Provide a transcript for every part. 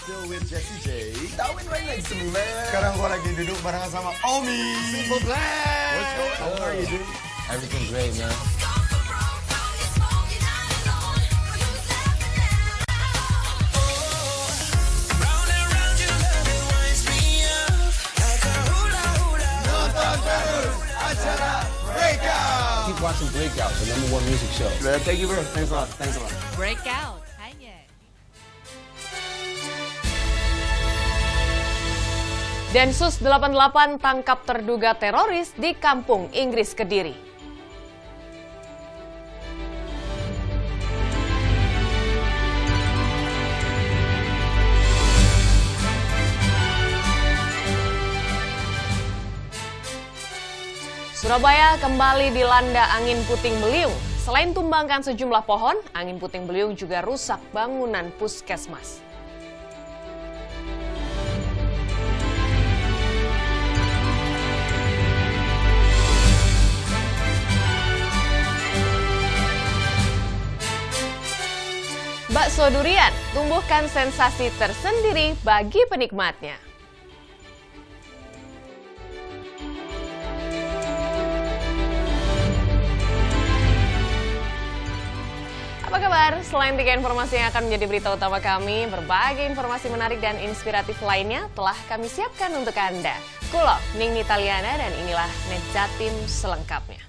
still with Jessie J. Darwin right next to me, man. Sekarang gua lagi duduk barengan sama Omi. Simple Plan. What's going on? How are you doing? Everything great, man. Nonton terus acara Breakout. Keep watching Breakout, the #1 music show. Thank you, bro. Thanks a lot. Thanks a lot. Breakout hanya. Densus 88 tangkap terduga teroris di Kampung Inggris Kediri. Surabaya kembali dilanda angin puting beliung. Selain tumbangkan sejumlah pohon, angin puting beliung juga rusak bangunan puskesmas. Bakso durian tumbuhkan sensasi tersendiri bagi penikmatnya. Apa kabar? Selain 3 informasi yang akan menjadi berita utama kami, berbagai informasi menarik dan inspiratif lainnya telah kami siapkan untuk Anda. Kulo, Ning Nitaliana, dan inilah Net Jatim selengkapnya.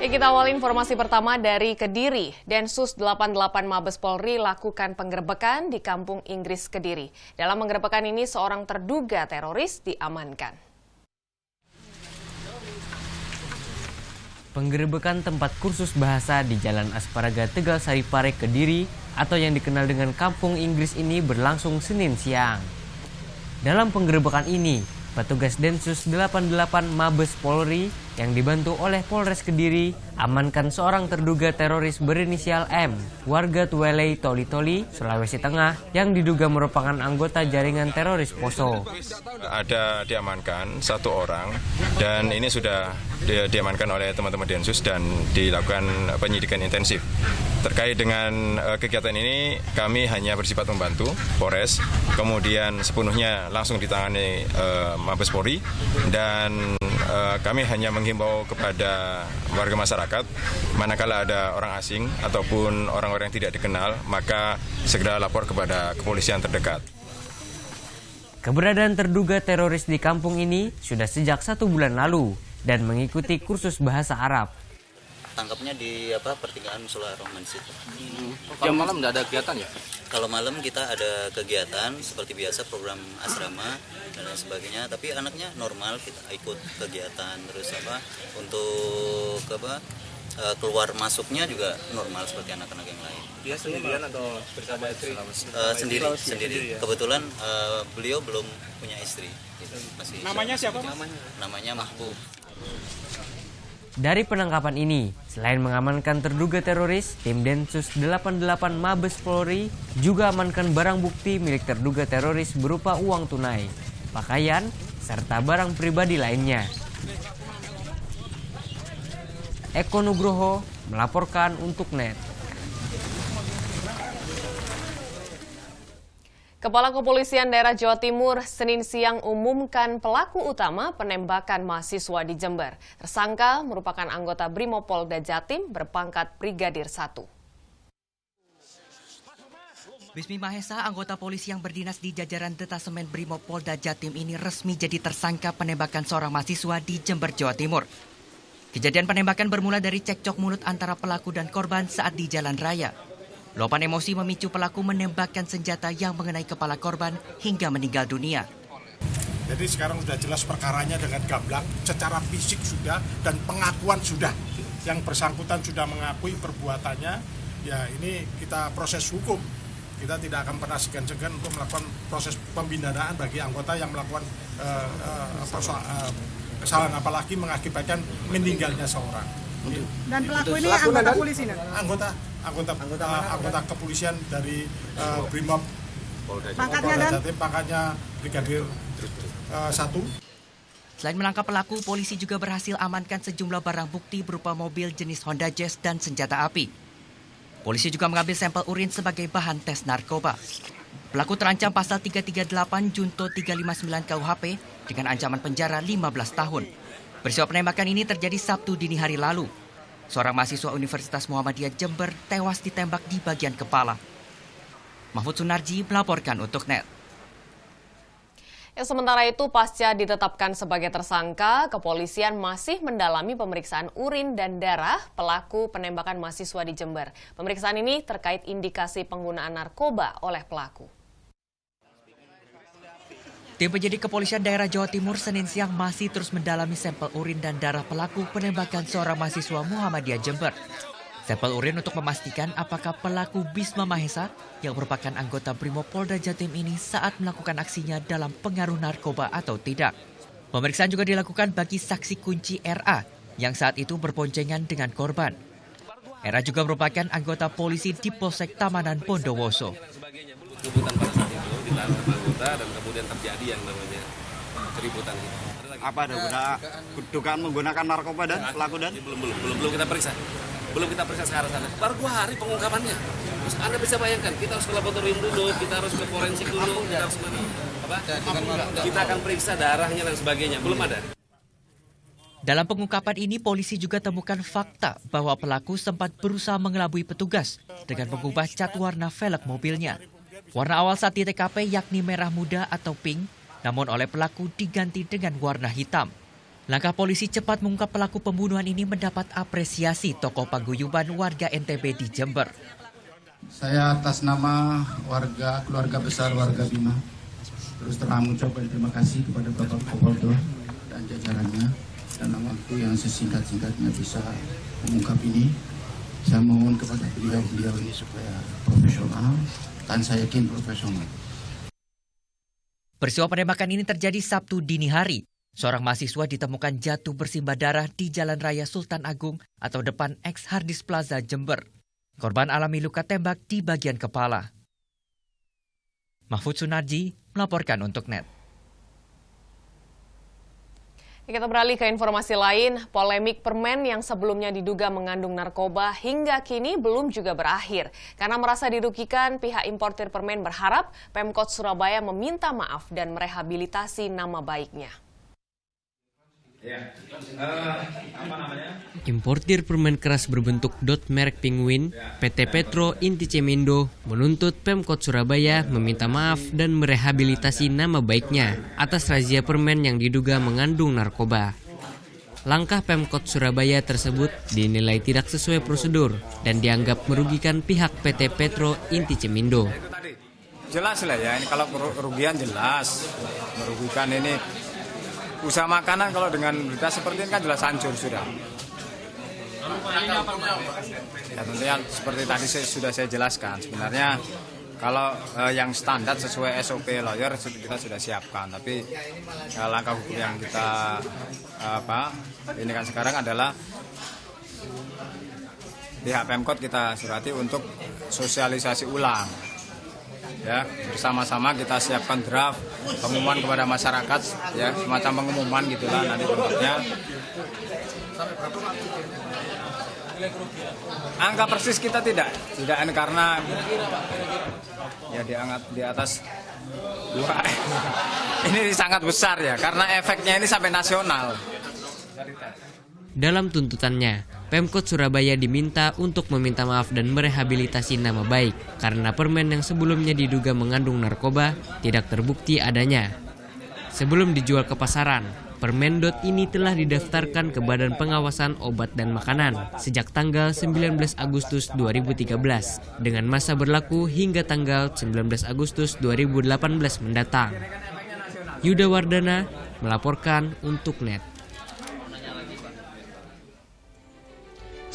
Kita awali informasi pertama dari Kediri. Densus 88 Mabes Polri lakukan penggerebekan di Kampung Inggris Kediri. Dalam penggerebekan ini seorang terduga teroris diamankan. Penggerebekan tempat kursus bahasa di Jalan Asparaga Tegal Sari Pare Kediri atau yang dikenal dengan Kampung Inggris ini berlangsung Senin siang. Dalam penggerebekan ini, petugas Densus 88 Mabes Polri yang dibantu oleh Polres Kediri amankan seorang terduga teroris berinisial M, warga Tuwelei Toli-Toli, Sulawesi Tengah, yang diduga merupakan anggota jaringan teroris Poso. Ada diamankan satu orang dan ini sudah diamankan oleh teman-teman Densus dan dilakukan penyidikan intensif. Terkait dengan kegiatan ini, kami hanya bersifat membantu Polres, kemudian sepenuhnya langsung ditangani Mabes Polri, dan kami hanya menghimbau kepada warga masyarakat, manakala ada orang asing ataupun orang-orang yang tidak dikenal, maka segera lapor kepada kepolisian terdekat. Keberadaan terduga teroris di kampung ini sudah sejak 1 bulan lalu dan mengikuti kursus bahasa Arab. Tangkapnya di pertigaan Musola Rohman situ. Kalau malam nggak ada kegiatan ya? Kalau malam kita ada kegiatan seperti biasa, program asrama dan lain sebagainya. Tapi anaknya normal, kita ikut kegiatan terus untuk keluar masuknya juga normal seperti anak-anak yang lain. Dia sendirian atau bersama istri? Sendiri. Kebetulan beliau belum punya istri. Masih. Namanya siapa? Namanya Mahbub. Dari penangkapan ini, selain mengamankan terduga teroris, tim Densus 88 Mabes Polri juga amankan barang bukti milik terduga teroris berupa uang tunai, pakaian, serta barang pribadi lainnya. Eko Nugroho melaporkan untuk NET. Kepala Kepolisian Daerah Jawa Timur Senin siang umumkan pelaku utama penembakan mahasiswa di Jember. Tersangka merupakan anggota Brimopolda Jatim berpangkat Brigadir 1. Bismi Mahesa, anggota polisi yang berdinas di jajaran Detasemen Brimopolda Jatim ini resmi jadi tersangka penembakan seorang mahasiswa di Jember, Jawa Timur. Kejadian penembakan bermula dari cekcok mulut antara pelaku dan korban saat di jalan raya. Luapan emosi memicu pelaku menembakkan senjata yang mengenai kepala korban hingga meninggal dunia. Jadi sekarang sudah jelas perkaranya dengan gamblang, secara fisik sudah dan pengakuan sudah. Yang bersangkutan sudah mengakui perbuatannya, ya ini kita proses hukum. Kita tidak akan pernah segan-segan untuk melakukan proses pembinaan bagi anggota yang melakukan kesalahan, apalagi mengakibatkan meninggalnya seorang. Dan pelaku ini anggota polisi, anggota kepolisian dari Brimob pangkatnya pangkatnya Brigadir 1. Selain menangkap pelaku, polisi juga berhasil amankan sejumlah barang bukti berupa mobil jenis Honda Jazz dan senjata api. Polisi juga mengambil sampel urin sebagai bahan tes narkoba. Pelaku terancam pasal 338 Junto 359 KUHP dengan ancaman penjara 15 tahun. Peristiwa penembakan ini terjadi Sabtu dini hari lalu. Seorang mahasiswa Universitas Muhammadiyah Jember tewas ditembak di bagian kepala. Mahfud Sunarji melaporkan untuk NET. Ya, sementara itu, pasca ditetapkan sebagai tersangka, kepolisian masih mendalami pemeriksaan urin dan darah pelaku penembakan mahasiswa di Jember. Pemeriksaan ini terkait indikasi penggunaan narkoba oleh pelaku. Tim penyidik kepolisian daerah Jawa Timur Senin siang masih terus mendalami sampel urin dan darah pelaku penembakan seorang mahasiswa Muhammadiyah Jember. Sampel urin untuk memastikan apakah pelaku Bisma Mahesa yang merupakan anggota Brimob Polda Jatim ini saat melakukan aksinya dalam pengaruh narkoba atau tidak. Pemeriksaan juga dilakukan bagi saksi kunci RA yang saat itu berboncengan dengan korban. RA juga merupakan anggota polisi di Polsek Tamanan Bondowoso. Keributan pada saat itu ditaruh anggota dan kemudian terjadi yang namanya keributan itu. Apa ada dugaan menggunakan narkoba dan pelaku dan? Belum kita periksa. Belum kita periksa sekarang sana. Baru 2 hari pengungkapannya. Terus Anda bisa bayangkan, kita harus ke laboratorium dulu, kita harus ke forensik dulu, kita harus kita akan periksa darahnya dan sebagainya. Belum ada. Dalam pengungkapan ini, polisi juga temukan fakta bahwa pelaku sempat berusaha mengelabui petugas dengan mengubah cat warna velg mobilnya. Warna awal saat di TKP yakni merah muda atau pink, namun oleh pelaku diganti dengan warna hitam. Langkah polisi cepat mengungkap pelaku pembunuhan ini mendapat apresiasi tokoh paguyuban warga NTB di Jember. Saya atas nama keluarga besar warga Bima, terus terang mengucapkan terima kasih kepada Bapak Kapoldo dan jajarannya dalam waktu yang sesingkat-singkatnya bisa mengungkap ini. Saya mohon kepada beliau ini supaya profesional, dan saya yakin profesional. Peristiwa penembakan ini terjadi Sabtu dini hari. Seorang mahasiswa ditemukan jatuh bersimbah darah di Jalan Raya Sultan Agung atau depan Ex Hardis Plaza Jember. Korban alami luka tembak di bagian kepala. Mahfud Sunarji melaporkan untuk NET. Kita beralih ke informasi lain, polemik permen yang sebelumnya diduga mengandung narkoba hingga kini belum juga berakhir. Karena merasa dirugikan, pihak importir permen berharap Pemkot Surabaya meminta maaf dan merehabilitasi nama baiknya. Importir permen keras berbentuk dot merek Penguin, PT Petro Inti Cemindo menuntut Pemkot Surabaya meminta maaf dan merehabilitasi nama baiknya atas razia permen yang diduga mengandung narkoba. Langkah Pemkot Surabaya tersebut dinilai tidak sesuai prosedur dan dianggap merugikan pihak PT Petro Inti Cemindo. Jelas lah ya, ini kalau kerugian jelas, merugikan ini. Usaha makanan kalau dengan berita seperti ini kan jelas hancur sudah. Ya tentunya seperti tadi sudah saya jelaskan, sebenarnya kalau yang standar sesuai SOP lawyer kita sudah siapkan, tapi langkah hukum yang kita ini kan sekarang adalah pihak Pemkot kita surati untuk sosialisasi ulang. Ya, bersama-sama kita siapkan draft pengumuman kepada masyarakat, ya semacam pengumuman gitulah nanti bentuknya. Angka persis kita tidak karena ya diangkat di atas 2. Ini sangat besar ya karena efeknya ini sampai nasional. Dalam tuntutannya, Pemkot Surabaya diminta untuk meminta maaf dan merehabilitasi nama baik karena permen yang sebelumnya diduga mengandung narkoba tidak terbukti adanya. Sebelum dijual ke pasaran, permen dot ini telah didaftarkan ke Badan Pengawasan Obat dan Makanan sejak tanggal 19 Agustus 2013 dengan masa berlaku hingga tanggal 19 Agustus 2018 mendatang. Yuda Wardana melaporkan untuk NET.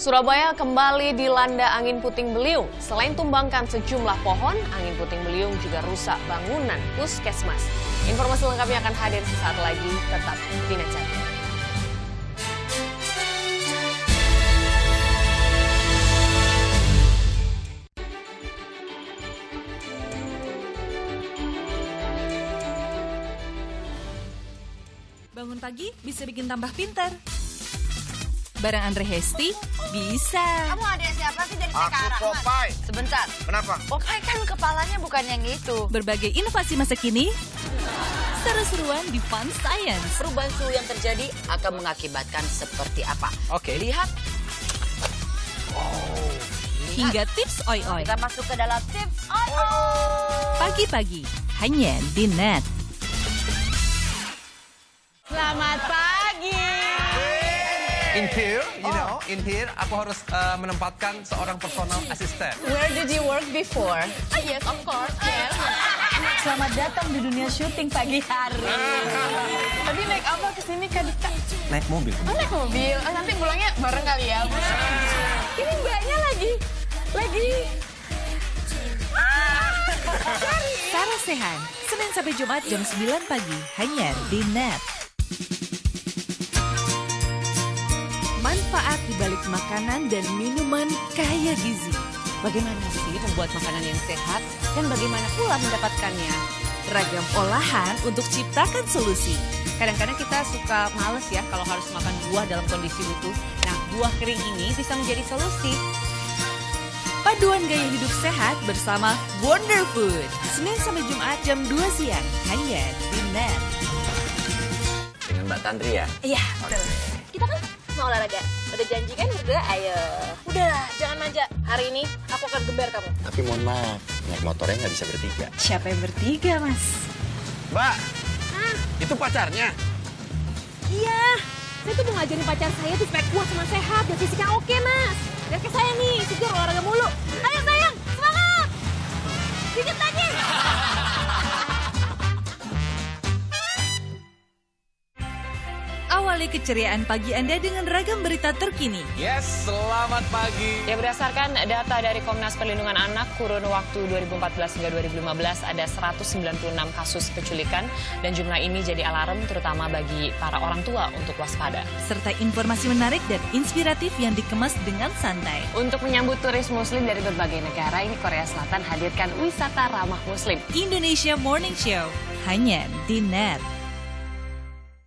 Surabaya kembali dilanda angin puting beliung. Selain tumbangkan sejumlah pohon, angin puting beliung juga rusak bangunan puskesmas. Informasi lengkapnya akan hadir sesaat lagi, tetap di NET. pagi bisa bikin tambah pintar. Bareng Andre Hesti bisa. Kamu ada siapa sih dari sekarang? Aku Popeye. Sebentar. Kenapa? Popeye kan kepalanya bukan yang itu. Berbagai inovasi masa kini, seru-seruan di Fun Science. Perubahan suhu yang terjadi akan mengakibatkan seperti apa? Oke. Lihat. Hingga tips oi-oi. Kita masuk ke dalam tips oi-oi. Pagi-pagi, hanya di Net. Selamat pagi. In here, in here aku harus menempatkan seorang personal assistant. Where did you work before? Yes, of course. Yes. Selamat datang di dunia syuting pagi hari. Tadi naik apa kesini Kak Dika? Naik mobil. Oh, naik mobil. Nanti pulangnya bareng kali ya. Ini mbaknya lagi. Sarah Sehan, Senin sampai Jumat jam 9 pagi, hanya di Net. Manfaat di balik makanan dan minuman kaya gizi. Bagaimana sih membuat makanan yang sehat dan bagaimana pula mendapatkannya? Ragam olahan untuk ciptakan solusi. Kadang-kadang kita suka males ya kalau harus makan buah dalam kondisi utuh. Nah, buah kering ini bisa menjadi solusi. Paduan gaya hidup sehat bersama Wonder Food. Senin sampai Jumat jam 2 siang, hanya di Net. Dengan Mbak Tantri ya? Iya, betul. Kita kan mau olahraga. Udah janji kan berdua, ayo. Udah, jangan manja. Hari ini aku akan gember kamu. Tapi mohon maaf, naik motornya nggak bisa bertiga. Siapa yang bertiga, Mas? Mbak, itu pacarnya? Iya, saya tuh mau ngajarin pacar saya tuh supaya kuat sama sehat dan fisiknya oke, Mas. Lihat ke saya nih, segar olahraga mulu. Ayo sayang, semangat! Dikit lagi! Awali keceriaan pagi Anda dengan ragam berita terkini. Yes, selamat pagi. Ya, berdasarkan data dari Komnas Perlindungan Anak, kurun waktu 2014 hingga 2015 ada 196 kasus penculikan dan jumlah ini jadi alarm terutama bagi para orang tua untuk waspada. Serta informasi menarik dan inspiratif yang dikemas dengan santai. Untuk menyambut turis muslim dari berbagai negara, ini Korea Selatan hadirkan wisata ramah muslim. Indonesia Morning Show, hanya di Net.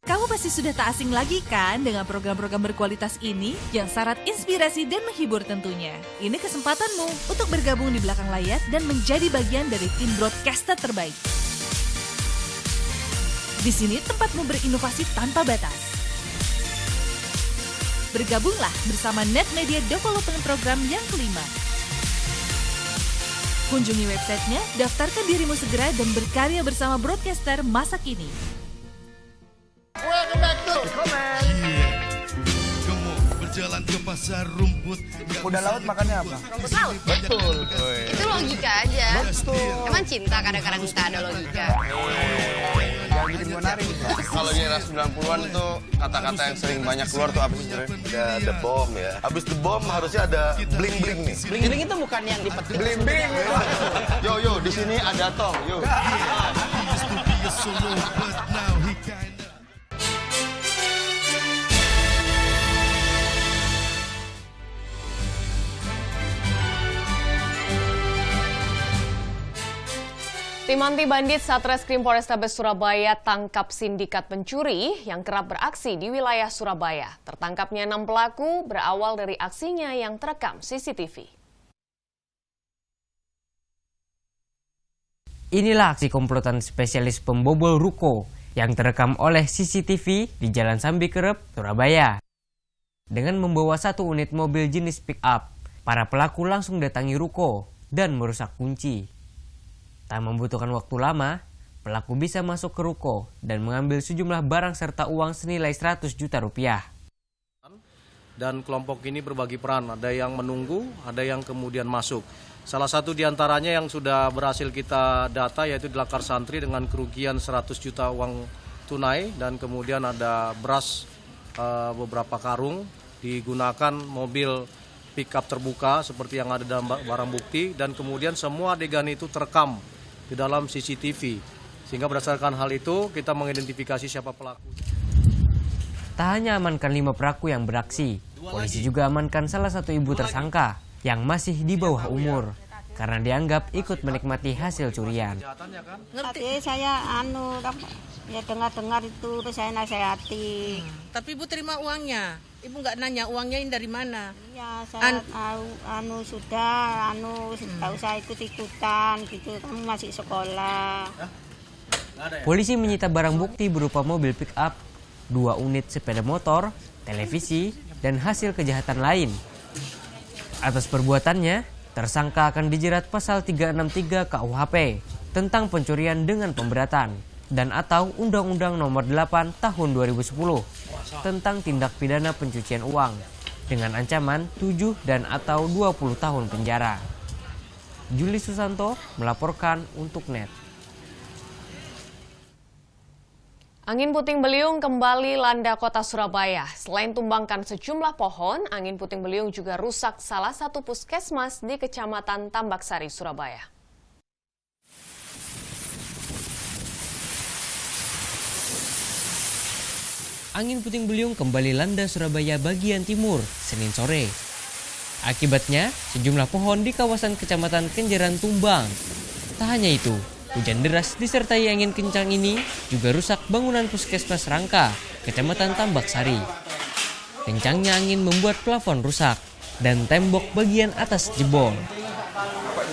Kamu pasti sudah tak asing lagi kan dengan program-program berkualitas ini yang syarat inspirasi dan menghibur tentunya. Ini kesempatanmu untuk bergabung di belakang layar dan menjadi bagian dari tim broadcaster terbaik. Di sini tempatmu berinovasi tanpa batas. Bergabunglah bersama Net Media Development Program yang kelima. Kunjungi websitenya, daftarkan dirimu segera dan berkarya bersama broadcaster masa kini. Welcome back to Comment. Kamu berjalan ke pasar rumput. Kuda laut makannya apa? Rumput laut. Betul. Itu logika aja. Betul. Emang cinta kadang-kadang kita ada logika. Jangan bikin gue nari. Kalau di era 90-an tuh kata-kata yang sering banyak keluar tuh apa sih sebenarnya? Ada the bomb ya. Habis the bomb harusnya ada bling-bling nih. Bling-bling itu bukan yang dipetik. Bling-bling. Yo, di sini ada tong, yo. Tim anti bandit Satreskrim Polrestabes Surabaya tangkap sindikat pencuri yang kerap beraksi di wilayah Surabaya. Tertangkapnya 6 pelaku berawal dari aksinya yang terekam CCTV. Inilah aksi komplotan spesialis pembobol ruko yang terekam oleh CCTV di Jalan Sambikerep, Surabaya. Dengan membawa 1 unit mobil jenis pick-up, para pelaku langsung datangi ruko dan merusak kunci. Tak membutuhkan waktu lama, pelaku bisa masuk ke ruko dan mengambil sejumlah barang serta uang senilai 100 juta rupiah. Dan kelompok ini berbagi peran, ada yang menunggu, ada yang kemudian masuk. Salah satu diantaranya yang sudah berhasil kita data yaitu Delakar Santri dengan kerugian 100 juta uang tunai dan kemudian ada beras beberapa karung, digunakan mobil pick-up terbuka seperti yang ada dalam barang bukti dan kemudian semua adegan itu terekam di dalam CCTV. Sehingga berdasarkan hal itu kita mengidentifikasi siapa pelaku. Tak hanya amankan 5 pelaku yang beraksi, polisi juga amankan salah satu ibu tersangka yang masih di bawah umur. karena dianggap ikut menikmati hasil curian. Ngerti saya ya dengar-dengar itu terus saya nasihati. Tapi Ibu terima uangnya. Ibu nggak nanya uangnya ini dari mana? Iya, saya sudah nggak usah ikut-ikutan gitu. Kamu masih sekolah. Polisi menyita barang bukti berupa mobil pick up, 2 unit sepeda motor, televisi, dan hasil kejahatan lain. Atas perbuatannya, tersangka akan dijerat pasal 363 KUHP tentang pencurian dengan pemberatan dan atau Undang-Undang Nomor 8 Tahun 2010 tentang tindak pidana pencucian uang dengan ancaman 7 dan atau 20 tahun penjara. Juli Susanto melaporkan untuk NET. Angin puting beliung kembali landa kota Surabaya. Selain tumbangkan sejumlah pohon, angin puting beliung juga rusak salah satu puskesmas di Kecamatan Tambaksari, Surabaya. Angin puting beliung kembali landa Surabaya bagian timur Senin sore. Akibatnya, sejumlah pohon di kawasan Kecamatan Kenjeran tumbang. Tak hanya itu, hujan deras disertai angin kencang ini juga rusak bangunan puskesmas Rangka, Kecamatan Tambaksari. Kencangnya angin membuat plafon rusak dan tembok bagian atas jebol.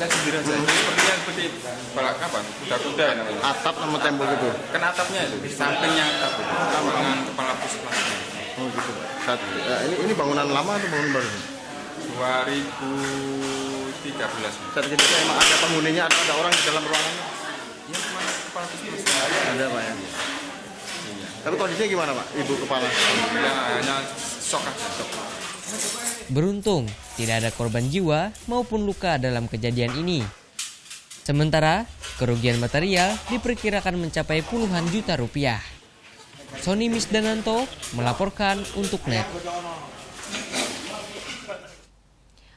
Seperti balak kapan? Kuda-kuda namanya. Atap sama tembok itu. Kan atapnya itu, sampingnya atap itu. Dengan kepala puskesmasnya. Oh gitu. Ini bangunan lama atau bangunan baru? 2013. Saat itu emang ada penghuninya atau ada orang di dalam ruangannya? Ya cuma kepala puskesmas. Ada Pak ya? Iya. Tapi kondisinya gimana Pak, Ibu Kepala? Ya hanya shock aja. Beruntung, tidak ada korban jiwa maupun luka dalam kejadian ini. Sementara, kerugian material diperkirakan mencapai puluhan juta rupiah. Sony Misdananto melaporkan untuk NET.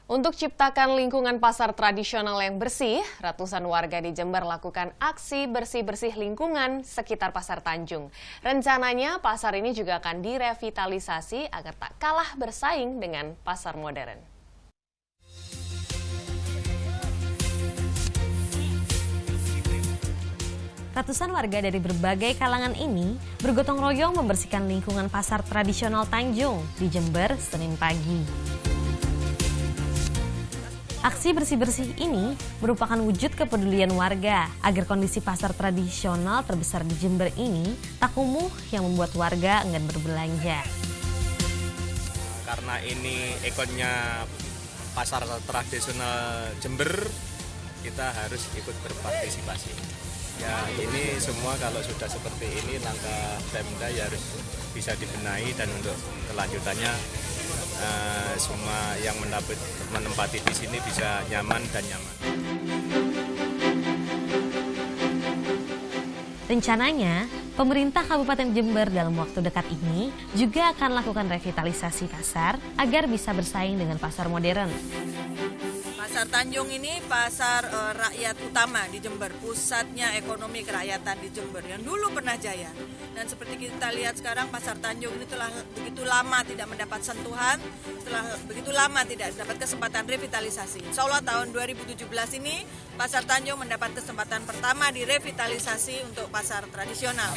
Untuk ciptakan lingkungan pasar tradisional yang bersih, ratusan warga di Jember lakukan aksi bersih-bersih lingkungan sekitar Pasar Tanjung. Rencananya pasar ini juga akan direvitalisasi agar tak kalah bersaing dengan pasar modern. Ratusan warga dari berbagai kalangan ini bergotong royong membersihkan lingkungan pasar tradisional Tanjung di Jember Senin pagi. Aksi bersih-bersih ini merupakan wujud kepedulian warga agar kondisi pasar tradisional terbesar di Jember ini tak kumuh yang membuat warga enggan berbelanja. Karena ini ikonnya pasar tradisional Jember, kita harus ikut berpartisipasi. Ya ini semua kalau sudah seperti ini langkah Pemda ya harus bisa dibenahi dan untuk kelanjutannya semua yang menempati di sini bisa nyaman dan nyaman. Rencananya, pemerintah Kabupaten Jember dalam waktu dekat ini juga akan lakukan revitalisasi pasar agar bisa bersaing dengan pasar modern. Pasar Tanjung ini pasar rakyat utama di Jember, pusatnya ekonomi kerakyatan di Jember yang dulu pernah jaya. Dan seperti kita lihat sekarang Pasar Tanjung ini telah begitu lama tidak mendapat sentuhan, setelah begitu lama tidak dapat kesempatan revitalisasi. Insya Allah tahun 2017 ini Pasar Tanjung mendapat kesempatan pertama direvitalisasi untuk pasar tradisional.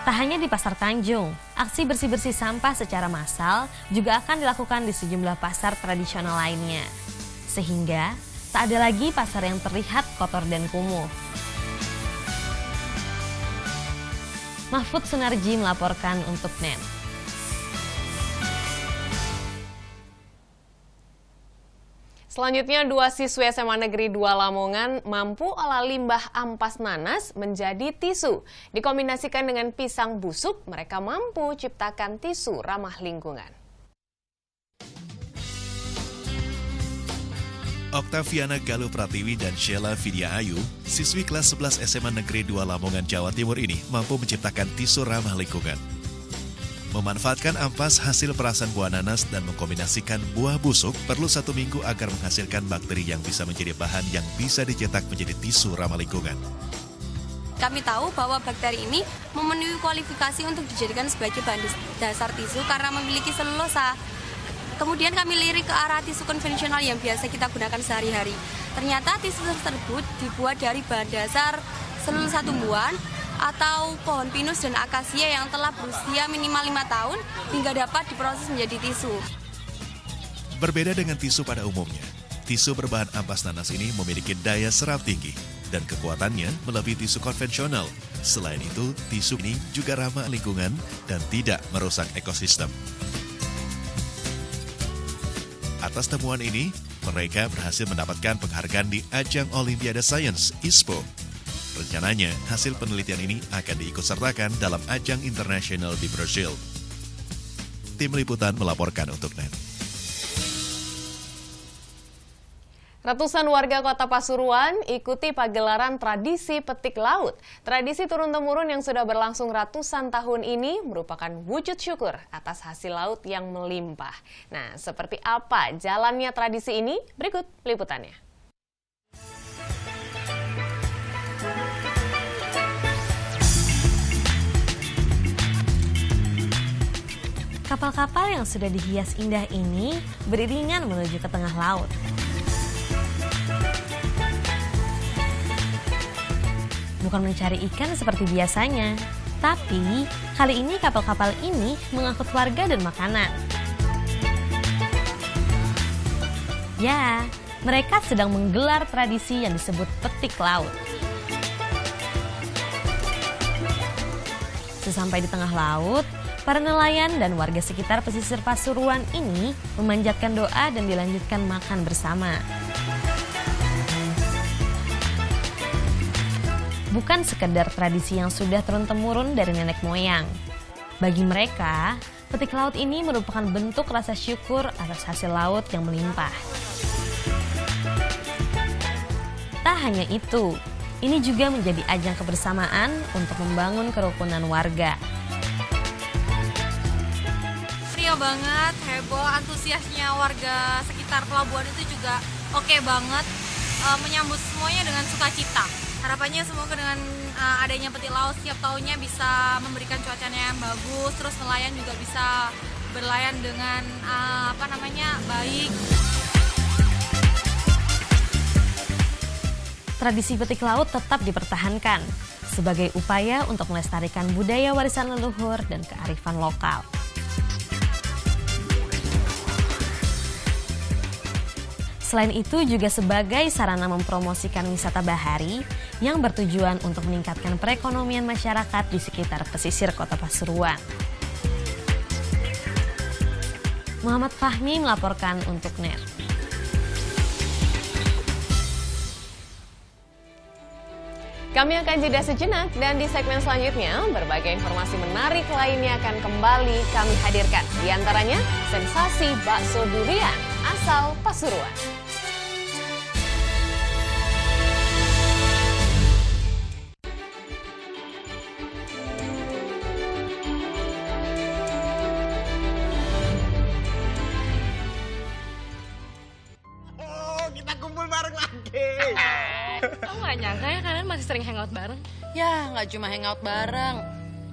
Tak hanya di Pasar Tanjung, aksi bersih-bersih sampah secara massal juga akan dilakukan di sejumlah pasar tradisional lainnya. Sehingga tak ada lagi pasar yang terlihat kotor dan kumuh. Mahfud Sunarji melaporkan untuk NET. Selanjutnya, 2 siswi SMA Negeri 2 Lamongan mampu olah limbah ampas nanas menjadi tisu. Dikombinasikan dengan pisang busuk, mereka mampu ciptakan tisu ramah lingkungan. Oktaviana Galuh Pratiwi dan Sheila Vidya Ayu, siswi kelas 11 SMA Negeri 2 Lamongan, Jawa Timur ini mampu menciptakan tisu ramah lingkungan. Memanfaatkan ampas hasil perasan buah nanas dan mengkombinasikan buah busuk perlu 1 minggu agar menghasilkan bakteri yang bisa menjadi bahan yang bisa dicetak menjadi tisu ramah lingkungan. Kami tahu bahwa bakteri ini memenuhi kualifikasi untuk dijadikan sebagai bahan dasar tisu karena memiliki selulosa. Kemudian kami lirik ke arah tisu konvensional yang biasa kita gunakan sehari-hari. Ternyata tisu tersebut dibuat dari bahan dasar selulosa tumbuhan atau pohon pinus dan akasia yang telah berusia minimal 5 tahun hingga dapat diproses menjadi tisu. Berbeda dengan tisu pada umumnya, tisu berbahan ampas nanas ini memiliki daya serap tinggi dan kekuatannya melebihi tisu konvensional. Selain itu, tisu ini juga ramah lingkungan dan tidak merusak ekosistem. Atas temuan ini, mereka berhasil mendapatkan penghargaan di ajang Olimpiade Sains ISPO. Rencananya, hasil penelitian ini akan diikutsertakan dalam ajang internasional di Brasil. Tim Liputan melaporkan untuk NET. Ratusan warga Kota Pasuruan ikuti pagelaran tradisi petik laut. Tradisi turun-temurun yang sudah berlangsung ratusan tahun ini merupakan wujud syukur atas hasil laut yang melimpah. Nah, seperti apa jalannya tradisi ini? Berikut liputannya. Kapal-kapal yang sudah dihias indah ini beriringan menuju ke tengah laut. Bukan mencari ikan seperti biasanya, tapi kali ini kapal-kapal ini mengangkut warga dan makanan. Ya, mereka sedang menggelar tradisi yang disebut petik laut. Sesampai di tengah laut, para nelayan dan warga sekitar pesisir Pasuruan ini memanjatkan doa dan dilanjutkan makan bersama. Bukan sekedar tradisi yang sudah turun-temurun dari nenek moyang. Bagi mereka, petik laut ini merupakan bentuk rasa syukur atas hasil laut yang melimpah. Tak hanya itu, ini juga menjadi ajang kebersamaan untuk membangun kerukunan warga. Ria banget, heboh, antusiasnya warga sekitar pelabuhan itu juga oke banget, menyambut semuanya dengan sukacita. Harapannya semoga dengan adanya petik laut setiap tahunnya bisa memberikan cuacanya yang bagus, terus nelayan juga bisa berlayan dengan baik. Tradisi petik laut tetap dipertahankan sebagai upaya untuk melestarikan budaya warisan leluhur dan kearifan lokal. Selain itu juga sebagai sarana mempromosikan wisata bahari yang bertujuan untuk meningkatkan perekonomian masyarakat di sekitar pesisir Kota Pasuruan. Muhammad Fahmi melaporkan untuk NET. Kami akan jeda sejenak dan di segmen selanjutnya berbagai informasi menarik lainnya akan kembali kami hadirkan. Di antaranya sensasi bakso durian asal Pasuruan. Kita kumpul bareng lagi. Kamu gak nyangka ya kalian masih sering hangout bareng? Ya, nggak cuma hangout bareng.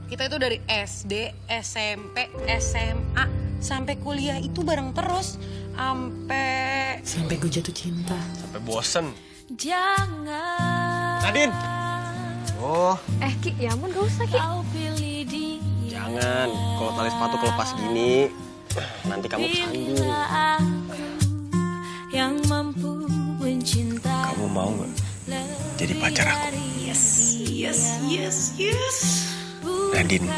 Kita itu dari SD, SMP, SMA, sampai kuliah itu bareng terus. Sampai gue jatuh cinta. Sampai bosen. Jangan. Nadine. Oh. Ki, ya ampun gak usah Ki. Jangan, kalau tali sepatu kelepas gini, nanti kamu kesandung. Yang mampu mencinta. Kamu mau nggak jadi pacar aku? Yes, yes, yes, yes. Nadine.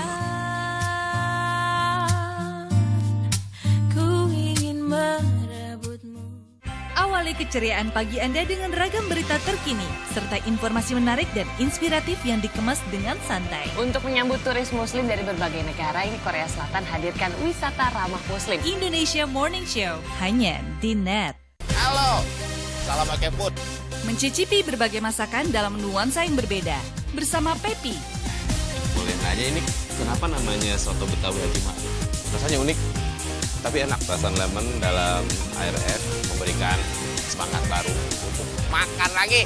Ku ingin merebutmu. Awali keceriaan pagi Anda dengan ragam berita terkini, serta informasi menarik dan inspiratif yang dikemas dengan santai. Untuk menyambut turis muslim dari berbagai negara, ini Korea Selatan hadirkan wisata ramah muslim. Indonesia Morning Show, hanya di NET. Halo, salam pakai food. Mencicipi berbagai masakan dalam nuansa yang berbeda, bersama Pepi. Boleh nanya ini kenapa namanya soto Betawi Haji Ma'ruf? Rasanya unik, tapi enak. Perasan lemon dalam air es memberikan semangat baru untuk makan lagi.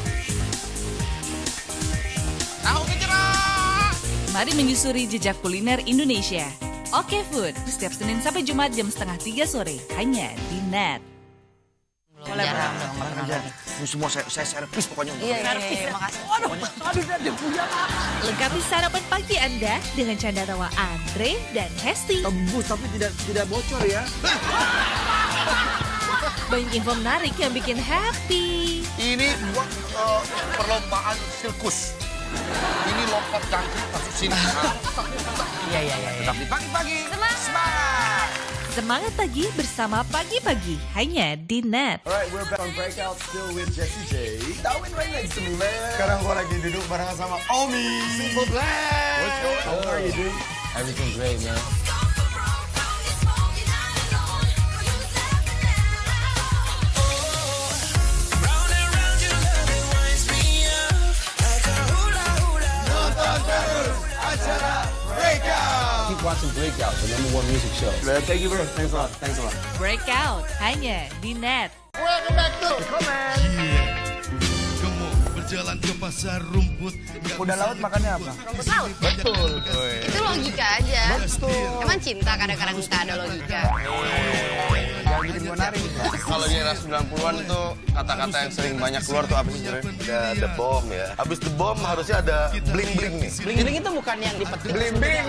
Tahu gejrot. Mari menyusuri jejak kuliner Indonesia. Oke Food, setiap Senin sampai Jumat jam 2:30 sore, hanya di NET. Boleh jarang dong makan lagi. Ini semua saya servis pokoknya. Iya, makasih. Waduh, dia punya. Lengkapi sarapan pagi Anda dengan canda tawa Andre dan Hesti. Tembus tapi tidak bocor ya. Banyak info menarik yang bikin happy. Ini buat perlombaan sirkus. Ini lompat kaki masuk sini. Iya. Tapi pagi-pagi semangat. Semangat pagi bersama Pagi-Pagi hanya di NET. Alright, we're back on Breakout still with Jessie J. Darwin right next to me, man. Sekarang gue lagi duduk barengan sama Omi. Simple Plan. What's going on? How are you doing? Everything great, man. Keep watching Breakout, the #1 music show. Thank you, bro. Thanks a lot. Breakout hanya di NET. Welcome back to Comment. Kamu berjalan ke pasar rumput. Kuda laut makannya apa? Rumput laut. Betul. Itu logika aja. Betul. Emang cinta kadang-kadang suka ada logika. Jangan bikin gue nari. Kalau di era 90-an itu kata-kata yang sering banyak keluar tuh apa sih sebenarnya? The bomb ya. Habis the bomb harusnya ada bling-bling nih. Bling-bling itu bukan yang dipetik. Bling-bling.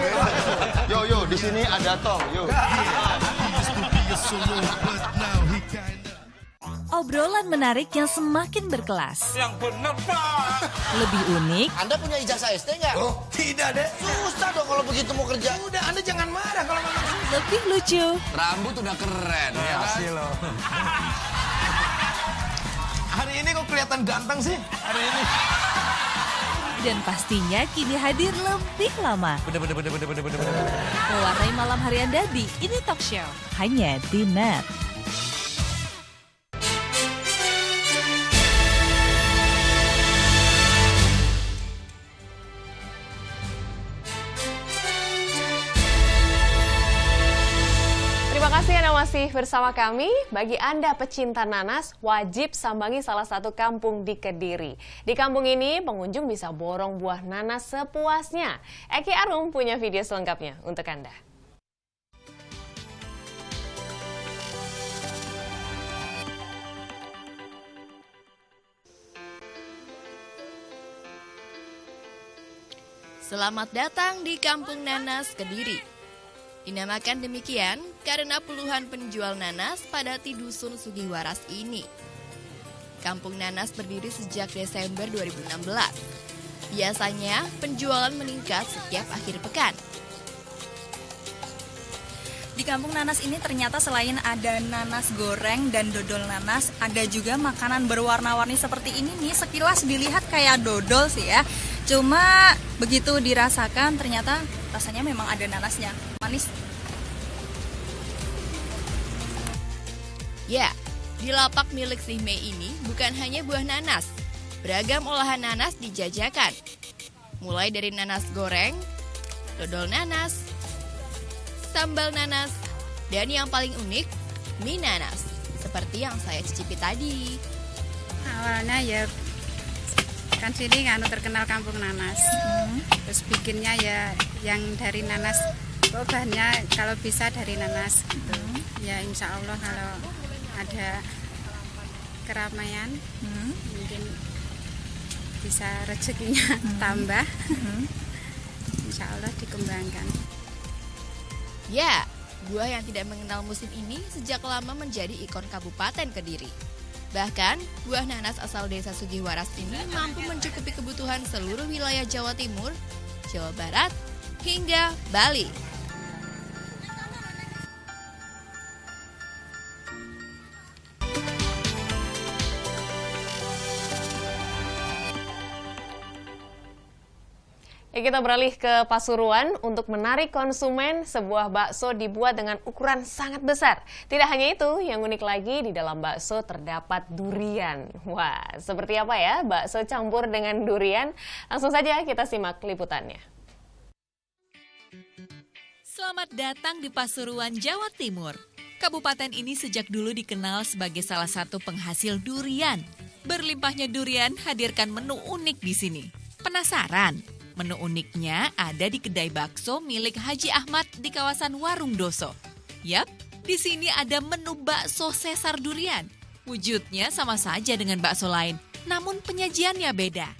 Yo, di sini ada tong, yo. Obrolan menarik yang semakin berkelas. Yang bener, Pak. Lebih unik. Anda punya ijazah ST nggak? Oh, tidak deh. Susah dong kalau begitu mau kerja. Udah, Anda jangan marah kalau memang susah. Lebih lucu. Rambut udah keren, ya kan? Kasih loh. Hari ini kok kelihatan ganteng sih? Hari ini. Dan pastinya kini hadir lebih lama. Bener. Mewarnai malam hari Anda di Ini Talk Show. Hanya di NET. Terima kasih Anda masih bersama kami. Bagi Anda pecinta nanas, wajib sambangi salah satu kampung di Kediri. Di kampung ini, pengunjung bisa borong buah nanas sepuasnya. Eki Arum punya video selengkapnya untuk Anda. Selamat datang di Kampung Nanas, Kediri. Dinamakan demikian karena puluhan penjual nanas padati dusun Sugiwaras ini. Kampung Nanas berdiri sejak Desember 2016. Biasanya penjualan meningkat setiap akhir pekan. Di Kampung Nanas ini ternyata selain ada nanas goreng dan dodol nanas, ada juga makanan berwarna-warni seperti ini nih. Sekilas dilihat kayak dodol sih ya. Cuma begitu dirasakan ternyata rasanya memang ada nanasnya. Manis. Ya, di lapak milik si Mei ini bukan hanya buah nanas. Beragam olahan nanas dijajakan. Mulai dari nanas goreng, dodol nanas, sambal nanas, dan yang paling unik, mie nanas. Seperti yang saya cicipi tadi. Awalnya ya kan sini kan terkenal Kampung Nanas. Terus bikinnya ya yang dari nanas. Bahannya kalau bisa dari nanas gitu. Ya insya Allah kalau ada keramaian mungkin bisa rezekinya tambah. Insya Allah dikembangkan. Ya, buah yang tidak mengenal musim ini sejak lama menjadi ikon Kabupaten Kediri. Bahkan, buah nanas asal desa Sugiwaras ini mampu mencukupi kebutuhan seluruh wilayah Jawa Timur, Jawa Barat, hingga Bali. Ya, kita beralih ke Pasuruan. Untuk menarik konsumen, sebuah bakso dibuat dengan ukuran sangat besar. Tidak hanya itu, yang unik lagi di dalam bakso terdapat durian. Wah, seperti apa ya bakso campur dengan durian? Langsung saja kita simak liputannya. Selamat datang di Pasuruan, Jawa Timur. Kabupaten ini sejak dulu dikenal sebagai salah satu penghasil durian. Berlimpahnya durian hadirkan menu unik di sini. Penasaran? Menu uniknya ada di kedai bakso milik Haji Ahmad di kawasan Warung Doso. Yap, di sini ada menu bakso sesar durian. Wujudnya sama saja dengan bakso lain, namun penyajiannya beda.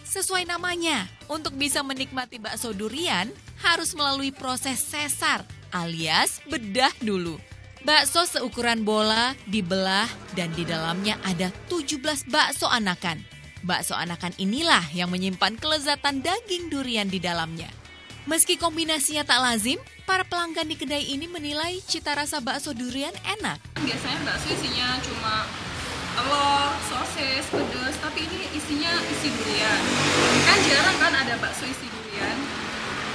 Sesuai namanya, untuk bisa menikmati bakso durian harus melalui proses sesar alias bedah dulu. Bakso seukuran bola dibelah dan di dalamnya ada 17 bakso anakan. Bakso anakan inilah yang menyimpan kelezatan daging durian di dalamnya. Meski kombinasinya tak lazim, para pelanggan di kedai ini menilai cita rasa bakso durian enak. Biasanya bakso isinya cuma telur, sosis, pedas, tapi ini isinya isi durian. Kan jarang kan ada bakso isi durian.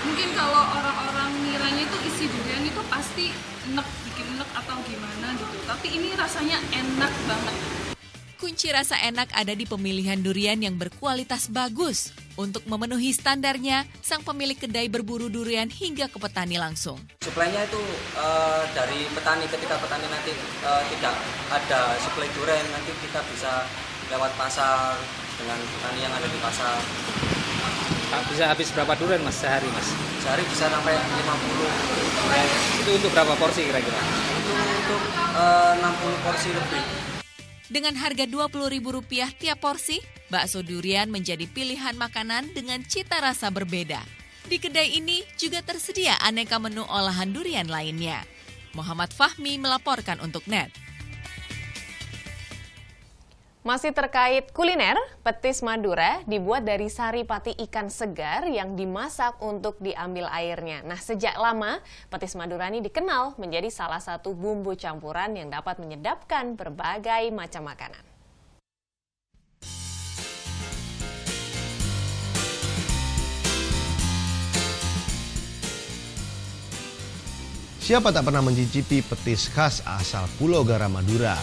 Mungkin kalau orang-orang ngiranya itu isi durian itu pasti enek, bikin enek atau gimana gitu. Tapi ini rasanya enak banget. Kunci rasa enak ada di pemilihan durian yang berkualitas bagus. Untuk memenuhi standarnya, sang pemilik kedai berburu durian hingga ke petani langsung. Suplainya itu dari petani, ketika petani nanti tidak ada suplai durian, nanti kita bisa lewat pasar dengan petani yang ada di pasar. Bisa habis berapa durian mas sehari mas? Sehari bisa sampai 50. Itu untuk berapa porsi kira-kira? Itu untuk 60 porsi lebih. Dengan harga Rp20.000 tiap porsi, bakso durian menjadi pilihan makanan dengan cita rasa berbeda. Di kedai ini juga tersedia aneka menu olahan durian lainnya. Muhammad Fahmi melaporkan untuk NET. Masih terkait kuliner, petis Madura dibuat dari sari pati ikan segar yang dimasak untuk diambil airnya. Nah, sejak lama petis Madura ini dikenal menjadi salah satu bumbu campuran yang dapat menyedapkan berbagai macam makanan. Siapa tak pernah mencicipi petis khas asal Pulau Garam Madura?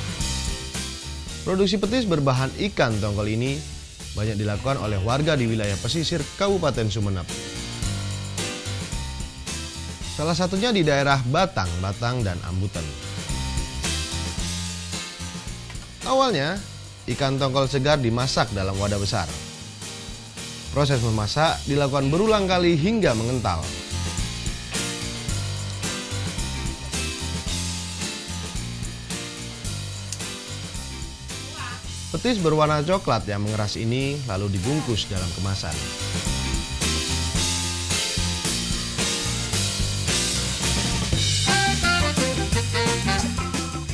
Produksi petis berbahan ikan tongkol ini banyak dilakukan oleh warga di wilayah pesisir Kabupaten Sumeneb. Salah satunya di daerah Batang, dan Ambutan. Awalnya, ikan tongkol segar dimasak dalam wadah besar. Proses memasak dilakukan berulang kali hingga mengental. Petis berwarna coklat yang mengeras ini lalu dibungkus dalam kemasan.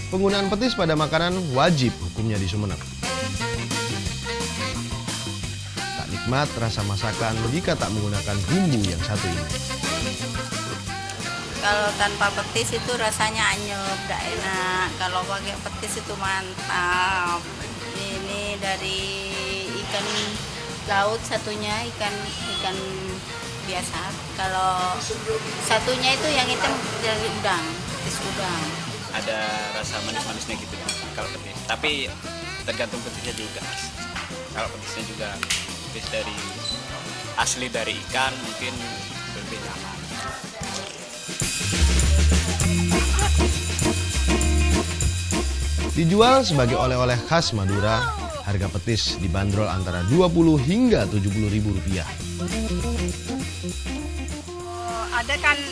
Penggunaan petis pada makanan wajib hukumnya di Sumeneb. Tak nikmat rasa masakan jika tak menggunakan bumbu yang satu ini. Kalau tanpa petis itu rasanya anyep, tidak enak. Kalau pakai petis itu mantap. Ini dari ikan laut, satunya ikan biasa. Kalau satunya itu yang hitam dari udang, petis udang. Ada rasa manis-manisnya gitu kalau petis. Tapi tergantung petisnya juga. Kalau petisnya juga petis dari asli dari ikan mungkin lebih nyaman. Dijual sebagai oleh-oleh khas Madura, harga petis dibanderol antara Rp20 hingga Rp70.000.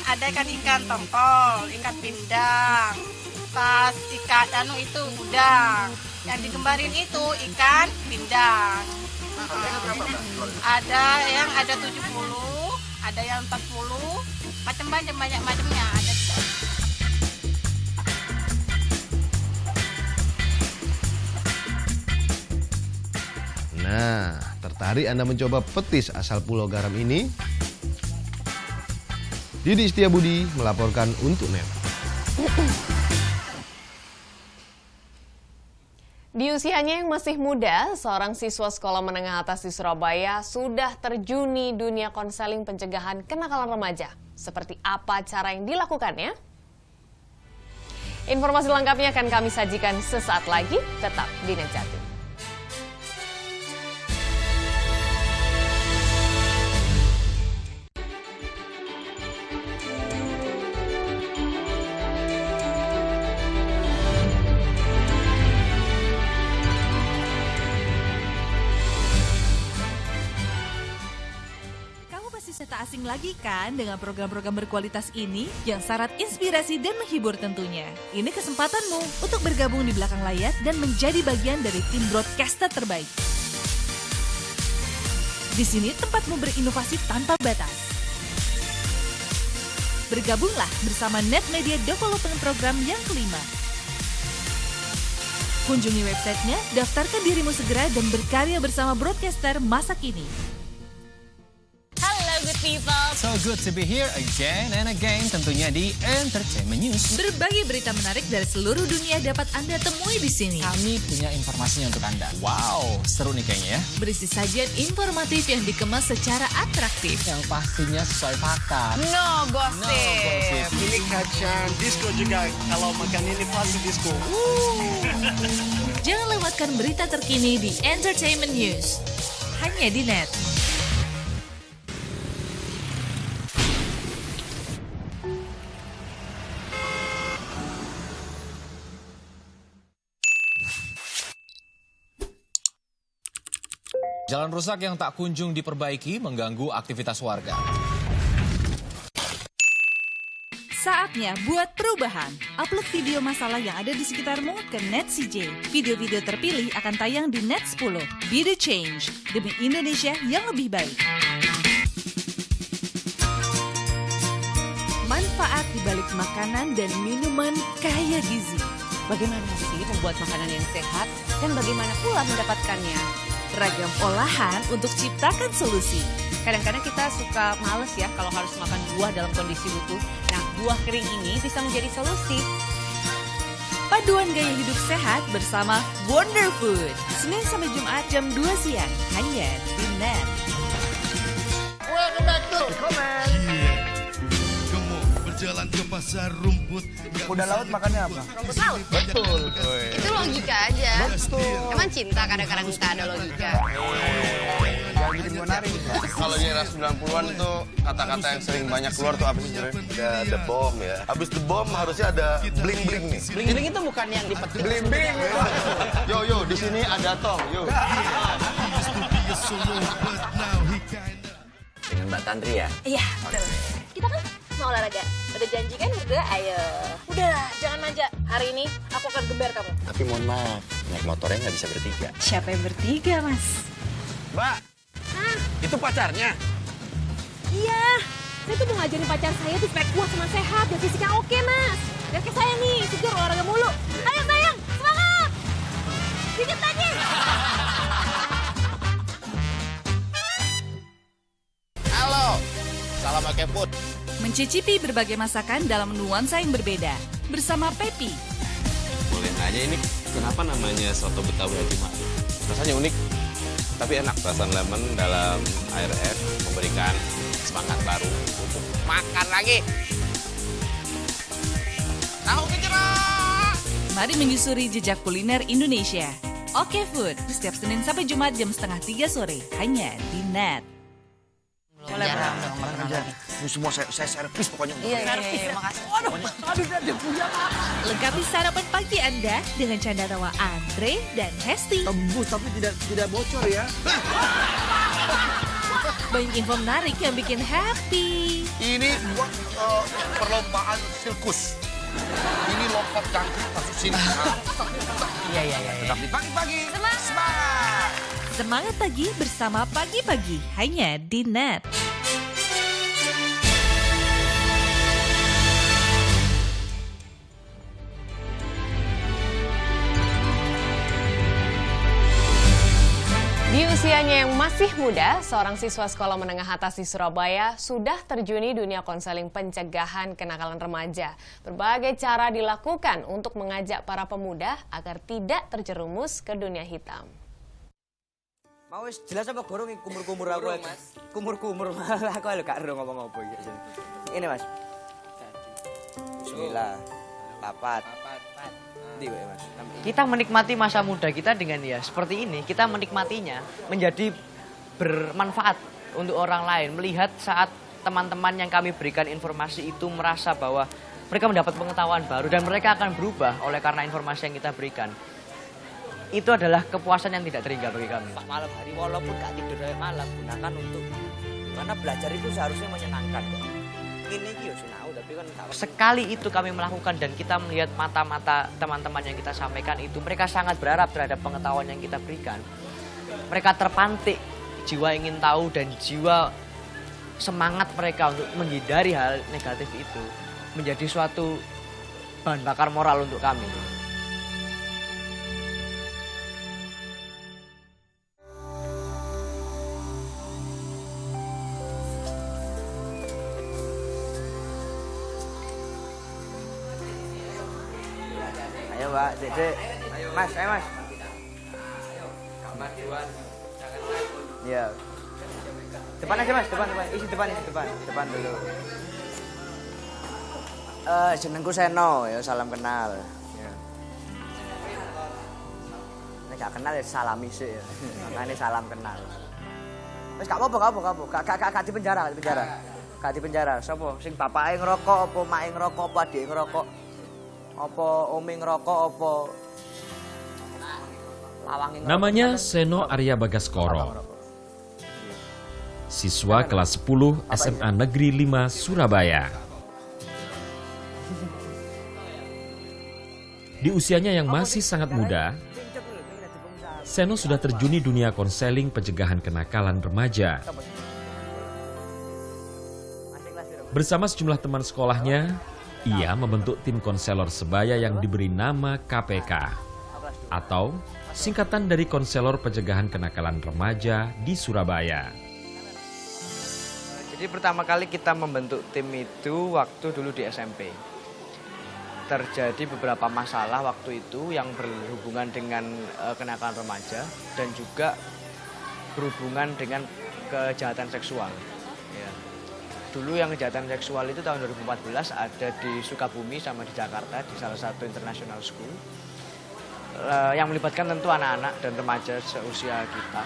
Ada kan ikan tongkol, ikan pindang, pas ikan itu udang. Yang digembarin itu ikan pindang. Ada yang ada 70, ada yang 40, macam-macam, banyak macamnya. Ada. Nah, tertarik Anda mencoba petis asal Pulau Garam ini? Didi Setiabudi melaporkan untuk NET. Di usianya yang masih muda, seorang siswa sekolah menengah atas di Surabaya sudah terjun di dunia konseling pencegahan kenakalan remaja. Seperti apa cara yang dilakukannya? Informasi lengkapnya akan kami sajikan sesaat lagi, tetap di NET Jatim. asing lagi kan dengan program-program berkualitas ini yang syarat inspirasi dan menghibur tentunya. Ini kesempatanmu untuk bergabung di belakang layar dan menjadi bagian dari tim broadcaster terbaik. Di sini tempatmu berinovasi tanpa batas. Bergabunglah bersama Net Media Development Program yang kelima. Kunjungi websitenya, daftarkan dirimu segera dan berkarya bersama broadcaster masa kini. Hello good people. So good to be here again and again, tentunya di Entertainment News. Berbagai berita menarik dari seluruh dunia dapat Anda temui di sini. Kami punya informasinya untuk Anda. Wow, seru nih kayaknya ya. Berisi sajian informatif yang dikemas secara atraktif. Yang pastinya sesuai fakta. No gossip. Ini kacang disco juga. Kalau makan ini pasti disco. Jangan lewatkan berita terkini di Entertainment News. Hanya di Net. Jalan rusak yang tak kunjung diperbaiki mengganggu aktivitas warga. Saatnya buat perubahan. Upload video masalah yang ada di sekitarmu ke Net CJ. Video-video terpilih akan tayang di Net 10. Be the change demi Indonesia yang lebih baik. Manfaat di balik makanan dan minuman kaya gizi. Bagaimana sih membuat makanan yang sehat dan bagaimana pula mendapatkannya? Ragam olahan untuk ciptakan solusi. Kadang-kadang kita suka males ya kalau harus makan buah dalam kondisi utuh. Nah, buah kering ini bisa menjadi solusi. Paduan gaya hidup sehat bersama Wonder Food. Senin sampai Jumat jam 2 siang. Hanya di Net. Welcome back to Comment. Berjalan ke pasar rumput. Kuda laut makannya apa? Rumput laut. Betul. Itu logika aja. Betul. Emang cinta kadang-kadang tak ada logika. Jangan bikin gue nari. Kalau di era 90-an itu kata-kata yang sering banyak keluar tuh apa sih sebenarnya? Ya, the bomb ya. Habis the bomb harusnya ada bling-bling nih. Bling-bling itu bukan yang dipetik. Bling-bling. Yo, di sini ada tong. Yo. Dengan Mbak Tantri ya? Iya, betul. Kita kan mau olahraga. Udah janji kan berdua, ayo. Udahlah, jangan manja. Hari ini aku akan geber kamu. Tapi mohon maaf, naik motornya nggak bisa bertiga. Siapa yang bertiga, Mas? Mbak, itu pacarnya? Iya, saya tuh mau ngajarin pacar saya tuh supaya kuat sama sehat dan fisiknya oke, Mas. Lihat ke saya nih, segar olahraga mulu. Ayo sayang, semangat! Dikit lagi! Halo, salam pakai food. Mencicipi berbagai masakan dalam nuansa yang berbeda. Bersama Pepi. Boleh aja ini kenapa namanya soto Betawi Haji Ma'ruf? Rasanya unik, tapi enak. Rasa lemon dalam air es memberikan semangat baru untuk makan lagi. Tahu gejrot. Mari menyusuri jejak kuliner Indonesia. Oke Food, setiap Senin sampai Jumat jam 2:30 sore. Hanya di Net. Boleh makan aja. Ini semua saya servis pokoknya. Iya, makasih. Aduh, lengkapi sarapan pagi Anda dengan canda tawa Andre dan Hesti. Tembus tapi tidak bocor ya. Banyak info menarik yang bikin happy. Ini perlombaan sirkus. Ini lompat jangkrik masuk sini. Iya. Tetap di pagi-pagi. Semangat. Semangat pagi bersama Pagi-Pagi. Hanya di Net. Di usianya yang masih muda, seorang siswa sekolah menengah atas di Surabaya sudah terjun di dunia konseling pencegahan kenakalan remaja. Berbagai cara dilakukan untuk mengajak para pemuda agar tidak terjerumus ke dunia hitam. Mau jelas apa gorong kumur-kumur aku Mas. Kumur-kumur malah aku lho gak ero ngomong apa iki. Ini Mas. Bismillah. Papat. Ndi wae Mas. Kita menikmati masa muda kita dengan ya seperti ini, kita menikmatinya menjadi bermanfaat untuk orang lain. Melihat saat teman-teman yang kami berikan informasi itu merasa bahwa mereka mendapat pengetahuan baru dan mereka akan berubah oleh karena informasi yang kita berikan. Itu adalah kepuasan yang tidak terhingga bagi kami. Malam hari walaupun gak tidur dari malam, gunakan untuk Karena belajar itu seharusnya menyenangkan kok. Ini sinau tapi kan sekali itu kami melakukan dan kita melihat mata-mata teman-teman yang kita sampaikan itu, mereka sangat berharap terhadap pengetahuan yang kita berikan. Mereka terpantik jiwa ingin tahu dan jiwa semangat mereka untuk menghindari hal negatif itu menjadi suatu bahan bakar moral untuk kami. Ayo Mbak, Dede. Mas, ayo Mas. Kemajuan, jangan takut. Iya. Depan aja Mas, depan. Isi depan dulu. Jenengku Seno, ya salam kenal. Ya. Nek gak kenal ya salami sih ya. Makanya salam kenal. Wis gak apa-apa. Gak di penjara. Gak di penjara. Sopo sing bapake ngerokok apa make ngerokok apa adike ngerokok? Apa ome ngerokok apa lawange ngerokok? Namanya Seno Arya Bagaskoro. Siswa kelas 10 SMA Negeri 5 Surabaya. Di usianya yang masih sangat muda, Seno sudah terjun di dunia konseling pencegahan kenakalan remaja. Bersama sejumlah teman sekolahnya, ia membentuk tim konselor sebaya yang diberi nama KPK, atau singkatan dari Konselor Pencegahan Kenakalan Remaja di Surabaya. Jadi pertama kali kita membentuk tim itu waktu dulu di SMP. Terjadi beberapa masalah waktu itu yang berhubungan dengan kenakalan remaja dan juga berhubungan dengan kejahatan seksual. Ya. Dulu yang kejahatan seksual itu tahun 2014 ada di Sukabumi sama di Jakarta di salah satu international school yang melibatkan tentu anak-anak dan remaja seusia kita.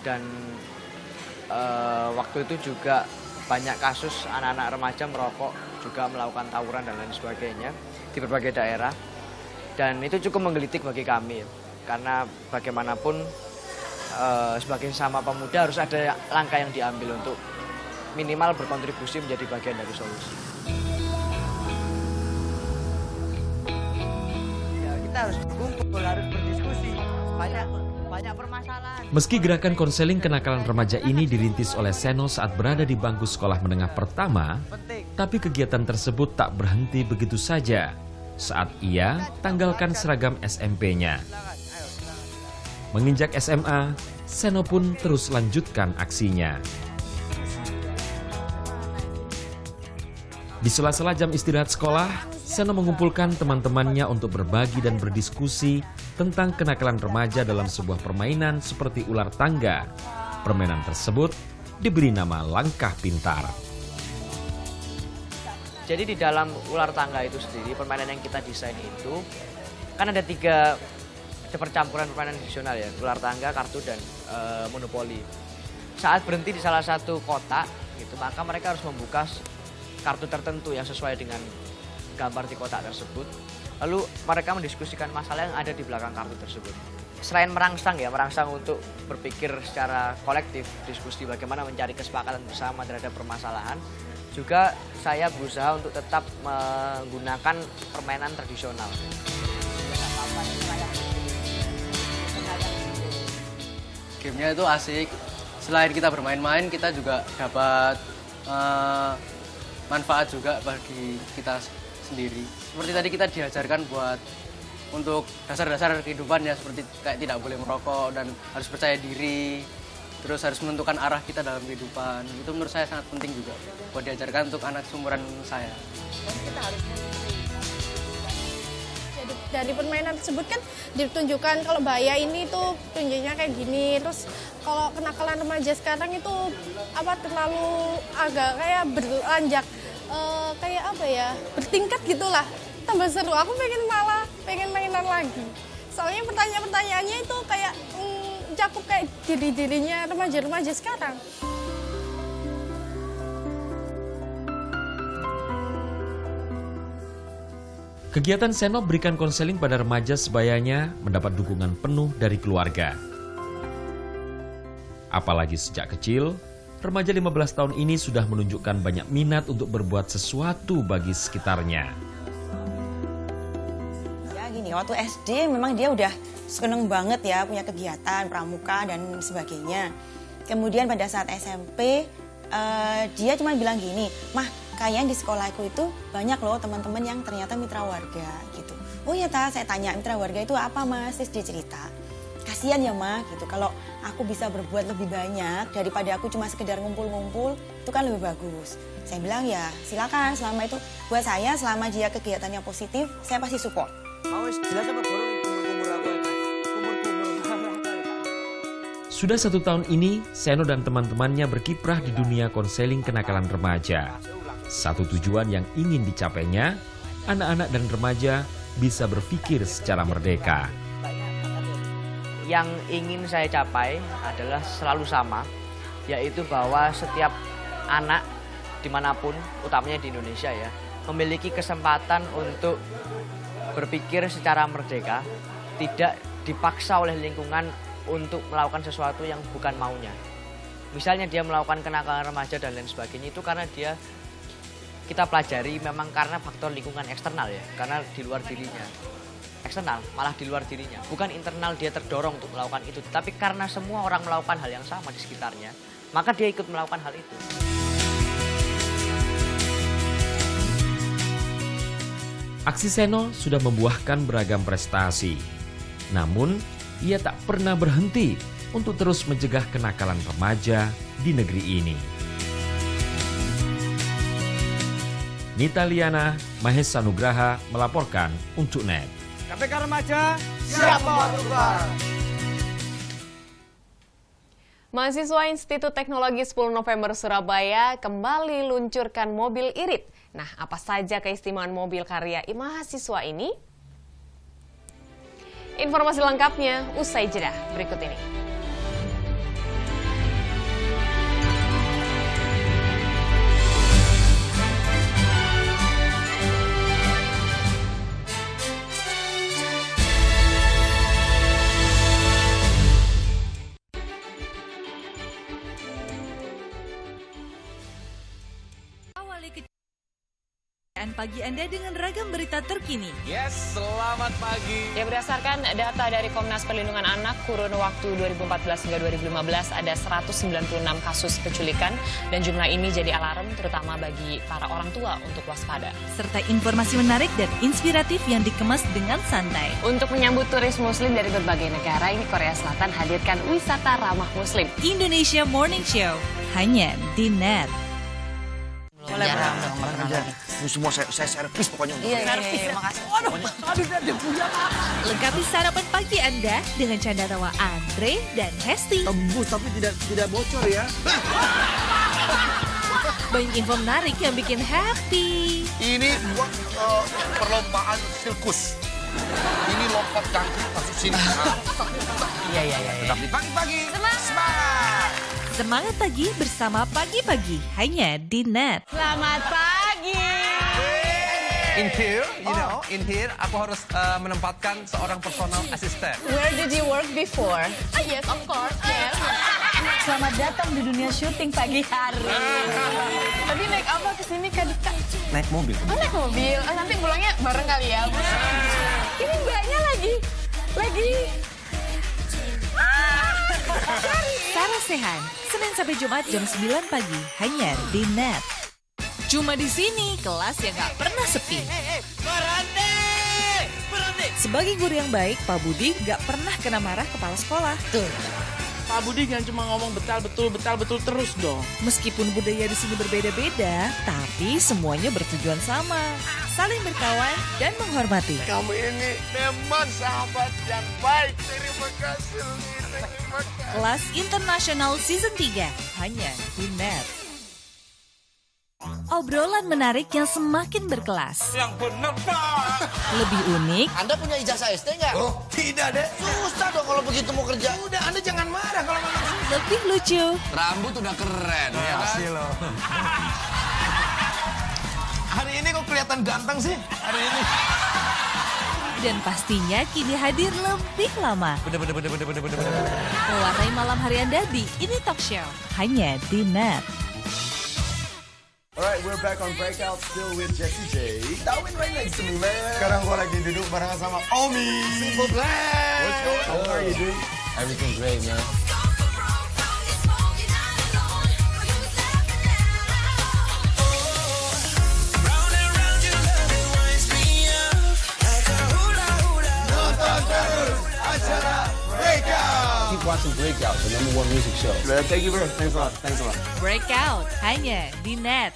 Dan waktu itu juga banyak kasus anak-anak remaja merokok, juga melakukan tawuran dan lain sebagainya di berbagai daerah. Dan itu cukup menggelitik bagi kami, karena bagaimanapun sebagai sesama pemuda harus ada langkah yang diambil untuk minimal berkontribusi menjadi bagian dari solusi. Ya, kita harus kumpul, harus berdiskusi, banyak permasalahan. Meski gerakan konseling kenakalan remaja ini dirintis oleh Seno saat berada di bangku sekolah menengah pertama, tapi kegiatan tersebut tak berhenti begitu saja saat ia tanggalkan seragam SMP-nya. Menginjak SMA, Seno pun terus lanjutkan aksinya. Di sela-sela jam istirahat sekolah, Seno mengumpulkan teman-temannya untuk berbagi dan berdiskusi tentang kenakalan remaja dalam sebuah permainan seperti ular tangga. Permainan tersebut diberi nama Langkah Pintar. Jadi di dalam ular tangga itu sendiri, permainan yang kita desain itu, kan ada 3 percampuran permainan tradisional ya, ular tangga, kartu, dan monopoli. Saat berhenti di salah satu kotak, gitu, maka mereka harus membuka kartu tertentu yang sesuai dengan gambar di kotak tersebut. Lalu mereka mendiskusikan masalah yang ada di belakang kartu tersebut. Selain merangsang untuk berpikir secara kolektif, diskusi bagaimana mencari kesepakatan bersama terhadap permasalahan, juga saya berusaha untuk tetap menggunakan permainan tradisional. Gamenya itu asik. Selain kita bermain-main, kita juga dapat manfaat juga bagi kita sendiri. Seperti tadi kita diajarkan untuk dasar-dasar kehidupan ya, seperti kayak tidak boleh merokok dan harus percaya diri, terus harus menentukan arah kita dalam kehidupan. Itu menurut saya sangat penting juga buat diajarkan untuk anak seumuran saya. Jadi dari permainan tersebut kan ditunjukkan kalau bahaya ini tuh tunjuknya kayak gini. Terus kalau kenakalan remaja sekarang itu terlalu agak kayak beranjak kayak bertingkat gitulah. Tambah seru, aku pengen mainan lagi. Soalnya pertanyaan-pertanyaannya itu kayak cakup kayak diri-dirinya remaja-remaja sekarang. Kegiatan Seno berikan konseling pada remaja sebayanya mendapat dukungan penuh dari keluarga. Apalagi sejak kecil, remaja 15 tahun ini sudah menunjukkan banyak minat untuk berbuat sesuatu bagi sekitarnya. Ya gini, waktu SD memang dia udah seneng banget ya punya kegiatan, pramuka dan sebagainya. Kemudian pada saat SMP, dia cuma bilang gini, "Mah, kayaknya di sekolahku itu banyak loh teman-teman yang ternyata mitra warga gitu." "Oh ya Ta, saya tanya mitra warga itu apa Mas?" Terus dia cerita. "Kasian ya Mah gitu, kalau aku bisa berbuat lebih banyak daripada aku cuma sekedar ngumpul-ngumpul, itu kan lebih bagus." Saya bilang ya silakan, selama itu buat saya, selama dia kegiatannya positif, saya pasti support. Sudah 1 tahun ini, Seno dan teman-temannya berkiprah di dunia konseling kenakalan remaja. Satu tujuan yang ingin dicapainya, anak-anak dan remaja bisa berpikir secara merdeka. Yang ingin saya capai adalah selalu sama, yaitu bahwa setiap anak dimanapun, utamanya di Indonesia ya, memiliki kesempatan untuk berpikir secara merdeka, tidak dipaksa oleh lingkungan untuk melakukan sesuatu yang bukan maunya. Misalnya dia melakukan kenakalan remaja dan lain sebagainya, itu karena kita pelajari memang karena faktor lingkungan eksternal ya, karena di luar dirinya. Eksternal, malah di luar dirinya. Bukan internal dia terdorong untuk melakukan itu, tapi karena semua orang melakukan hal yang sama di sekitarnya, maka dia ikut melakukan hal itu. Aksi Seno sudah membuahkan beragam prestasi. Namun, ia tak pernah berhenti untuk terus mencegah kenakalan remaja di negeri ini. Nita Liana, Mahesa Nugraha melaporkan untuk NET. KPK Remaja, siap bawa tugas. Mahasiswa Institut Teknologi 10 November Surabaya kembali luncurkan mobil irit. Nah, apa saja keistimewaan mobil karya mahasiswa ini? Informasi lengkapnya usai jeda berikut ini. Pagi Anda dengan ragam berita terkini. Yes, selamat pagi. Ya, berdasarkan data dari Komnas Perlindungan Anak, kurun waktu 2014 hingga 2015 ada 196 kasus penculikan dan jumlah ini jadi alarm terutama bagi para orang tua untuk waspada. Serta informasi menarik dan inspiratif yang dikemas dengan santai. Untuk menyambut turis muslim dari berbagai negara, ini Korea Selatan hadirkan wisata ramah muslim. Indonesia Morning Show, hanya di NET. Jarang dong makan lagi. Ini semua saya servis pokoknya. Iya, makasih. Lengkapi sarapan pagi Anda dengan canda tawa Andre dan Hesti. Tembus tapi tidak bocor ya. Banyak info menarik yang bikin happy. Ini buat perlombaan sirkus. Ini lompat kaki masuk sini. Iya. Tetap di pagi-pagi. Semangat. Semangat pagi bersama Pagi-Pagi hanya di NET. Selamat pagi. In here, aku harus menempatkan seorang personal assistant. Where did you work before? Yes, of course. Yes. Selamat datang di dunia syuting pagi hari. Tadi naik apa ke sini Kak Dika? Naik mobil. Oh, naik mobil. Oh, nanti pulangnya bareng kali ya. Ini mbaknya lagi. Sarah Sehan, Senin sampai Jumat jam 9 pagi hanya di NET. Cuma di sini kelas yang gak pernah sepi. Berhenti! Sebagai guru yang baik, Pak Budi gak pernah kena marah kepala sekolah. Tuh. Pak Budi jangan cuma ngomong betul terus dong. Meskipun budaya di sini berbeda-beda, tapi semuanya bertujuan sama. Saling berkawan dan menghormati. Kamu ini memang sahabat yang baik. Terima kasih. Kelas Internasional Season 3 hanya di NET. Obrolan menarik yang semakin berkelas. Yang benar, Pak. Lebih unik. Anda punya ijazah SD nggak? Oh, tidak deh. Susah dong kalau begitu mau kerja. Udah, Anda jangan marah kalau ngomong. Lebih lucu. Rambut udah keren ya kan? Makasih loh. Hari ini kok kelihatan ganteng sih? Hari ini. Dan pastinya kini hadir lebih lama. Mewarnai malam hari Anda di Ini Talk Show, hanya di NET. Alright, we're back on Breakout still with Jessie J. Darwin right next to me, man. Sekarang gua lagi duduk bareng sama Omi. Simple Plan. What's going on? How are you doing? Everything great, man. Keep watching Breakout, the #1 music show. Thank you, bro. Thanks a lot. Thanks a lot. Breakout, hanya di NET.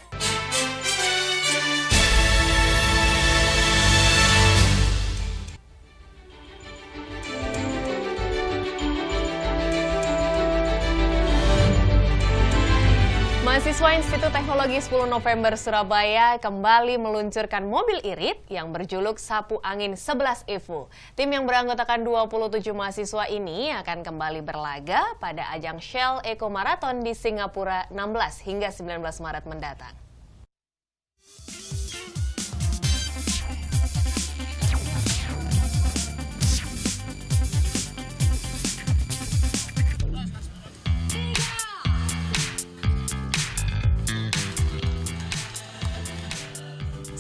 Mahasiswa Institut Teknologi 10 November Surabaya kembali meluncurkan mobil irit yang berjuluk Sapu Angin 11 Evo. Tim yang beranggotakan 27 mahasiswa ini akan kembali berlaga pada ajang Shell Eco Marathon di Singapura 16 hingga 19 Maret mendatang.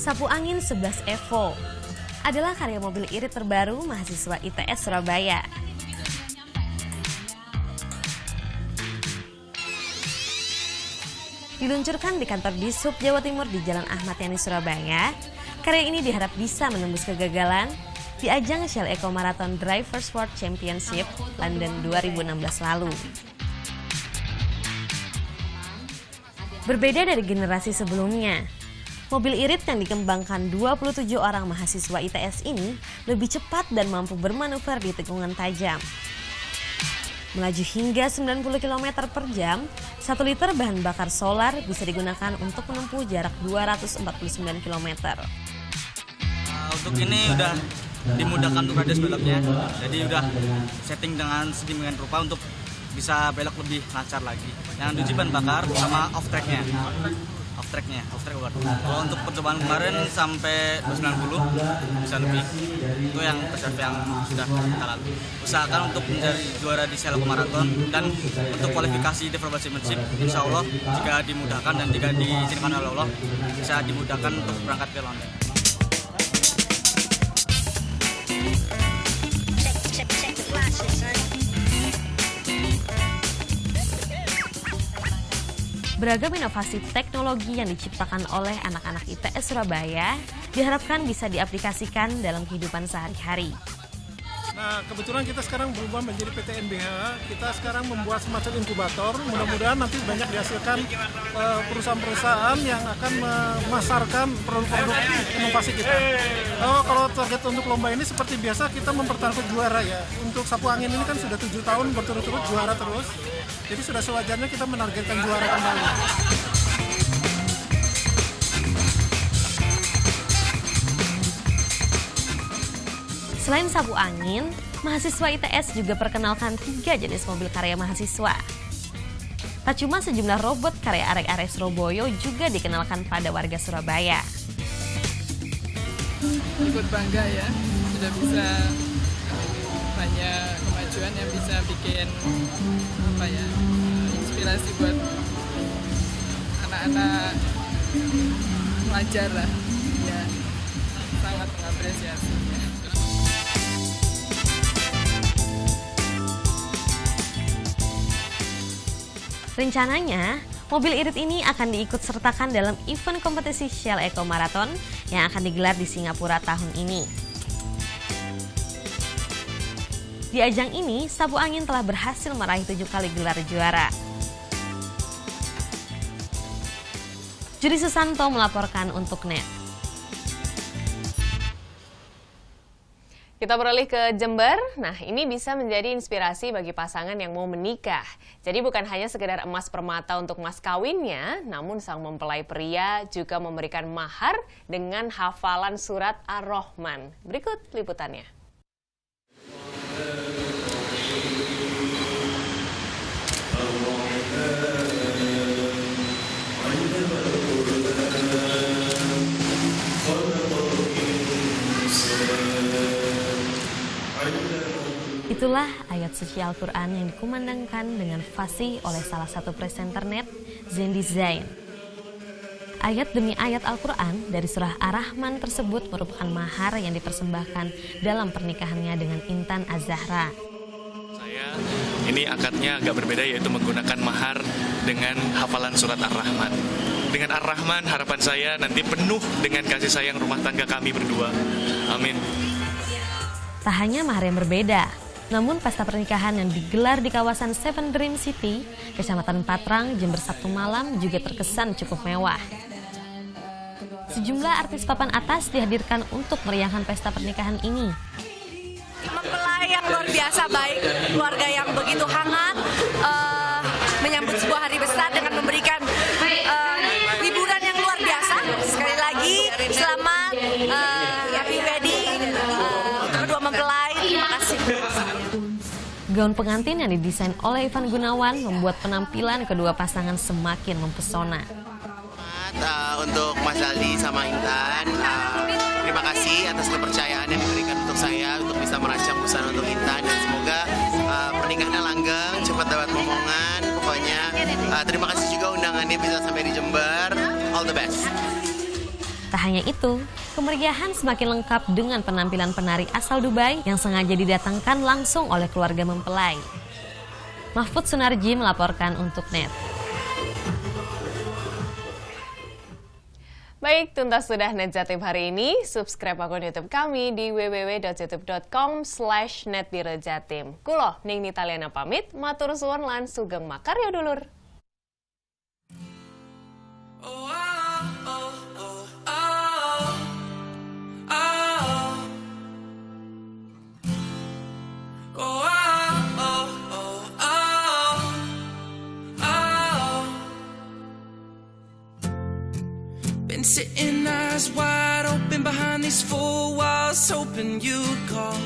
Sapu Angin 11 Evo adalah karya mobil irit terbaru mahasiswa ITS Surabaya. Diluncurkan di kantor Dishub Jawa Timur di Jalan Ahmad Yani, Surabaya, karya ini diharap bisa menembus kegagalan di ajang Shell Eco Marathon Drivers World Championship London 2016 lalu. Berbeda dari generasi sebelumnya, mobil irit yang dikembangkan 27 orang mahasiswa ITS ini lebih cepat dan mampu bermanuver di tikungan tajam. Melaju hingga 90 km per jam, 1 liter bahan bakar solar bisa digunakan untuk menempuh jarak 249 km. Untuk ini udah dimudahkan untuk radius beloknya, jadi udah setting dengan sedemikian rupa untuk bisa belok lebih lancar lagi. Yang diuji bahan bakar sama off tracknya. Off track award. Kalau untuk percobaan kemarin sampai 290 bisa lebih. Itu yang reserve yang sudah kita lalui. Usahakan untuk menjadi juara di Shell Eco Marathon dan untuk kualifikasi Developer Championship, insya Allah jika dimudahkan dan jika diizinkan oleh Allah bisa dimudahkan untuk berangkat ke London. Beragam inovasi teknologi yang diciptakan oleh anak-anak ITS Surabaya diharapkan bisa diaplikasikan dalam kehidupan sehari-hari. Nah, kebetulan kita sekarang berubah menjadi PT NBH. Kita sekarang membuat semacam inkubator. Mudah-mudahan nanti banyak dihasilkan perusahaan-perusahaan yang akan memasarkan produk-produk inovasi kita. Kalau target untuk lomba ini seperti biasa kita mempertaruhkan juara ya. Untuk Sapu Angin ini kan sudah 7 tahun berturut-turut juara terus. Jadi sudah sewajarnya kita menargetkan juara kembali. Selain Sapu Angin, mahasiswa ITS juga perkenalkan 3 jenis mobil karya mahasiswa. Tak cuma sejumlah robot karya arek-arek Surabaya juga dikenalkan pada warga Surabaya. Ikut bangga ya, sudah bisa banyak kemajuan yang bisa bikin inspirasi buat anak-anak pelajar lah. Ya, sangat mengapresiasinya. Rencananya, mobil irit ini akan diikut sertakan dalam event kompetisi Shell Eco Marathon yang akan digelar di Singapura tahun ini. Di ajang ini, Sapu Angin telah berhasil meraih 7 kali gelar juara. Juri Susanto melaporkan untuk NET. Kita beralih ke Jember. Nah, ini bisa menjadi inspirasi bagi pasangan yang mau menikah. Jadi bukan hanya sekedar emas permata untuk mas kawinnya, namun sang mempelai pria juga memberikan mahar dengan hafalan surat Ar-Rahman. Berikut liputannya. Itulah ayat suci Al-Quran yang dikumandangkan dengan fasih oleh salah satu presenter net, Zendi Zain. Ayat demi ayat Al-Quran dari surah Ar-Rahman tersebut merupakan mahar yang dipersembahkan dalam pernikahannya dengan Intan Az-Zahra. Ini akadnya agak berbeda, yaitu menggunakan mahar dengan hafalan surat Ar-Rahman. Dengan Ar-Rahman, harapan saya nanti penuh dengan kasih sayang rumah tangga kami berdua. Amin. Tak hanya mahar yang berbeda, namun pesta pernikahan yang digelar di kawasan Seven Dream City, Kecamatan Patrang, Jember Sabtu malam juga terkesan cukup mewah. Sejumlah artis papan atas dihadirkan untuk meriahkan pesta pernikahan ini. Mempelai yang luar biasa baik, keluarga yang begitu hangat, menyambut sebuah hari besar dengan memberikan hiburan yang luar biasa. Sekali lagi, selamat happy wedding untuk kedua mempelai. Terima kasih. Gaun pengantin yang didesain oleh Ivan Gunawan membuat penampilan kedua pasangan semakin mempesona. Untuk Mas Aldi sama Intan, terima kasih atas kepercayaan yang diberikan untuk saya untuk bisa merancang busana untuk Intan, dan semoga pernikahannya langgeng, cepat dapat momongan. Pokoknya terima kasih juga undangannya bisa sampai di Jember. All the best. Tak hanya itu, kemeriahan semakin lengkap dengan penampilan penari asal Dubai yang sengaja didatangkan langsung oleh keluarga mempelai. Mahfud Sunarji melaporkan untuk NET. Baik, tuntas sudah NET Jatim hari ini. Subscribe akun YouTube kami di www.youtube.com/netbirojatim. Kulo Ning Nitaliana pamit, matur suwun lan sugeng makarya dulur. Been sitting eyes wide open behind these four walls, hoping you'd call.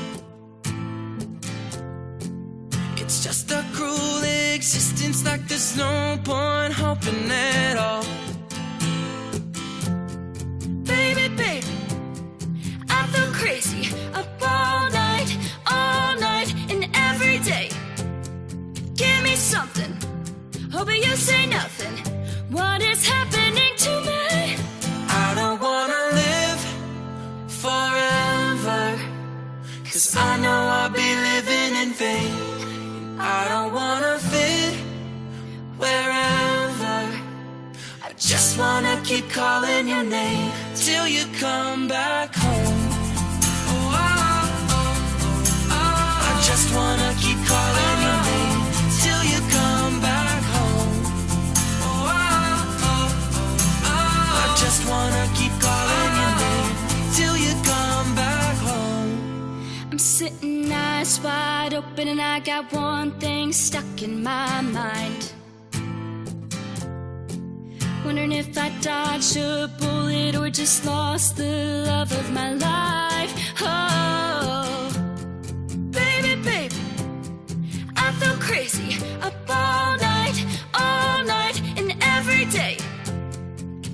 It's just a cruel existence, like there's no point hoping at all. Baby, baby, I feel crazy up all night, and every day. Give me something, hoping you say nothing. What is happening to me? I don't wanna live forever, 'cause I know I'll be living in vain. I don't wanna fit wherever, I just wanna keep calling your name till you come back home. Oh, oh, oh, oh, oh. I just wanna keep calling your name till you come back home. Oh, oh, oh, oh, oh. I just wanna keep calling your name till you come back home. I'm sitting eyes wide open and I got one thing stuck in my mind. Wondering if I dodged a bullet or just lost the love of my life. Oh, baby, baby, I feel crazy up all night, and every day.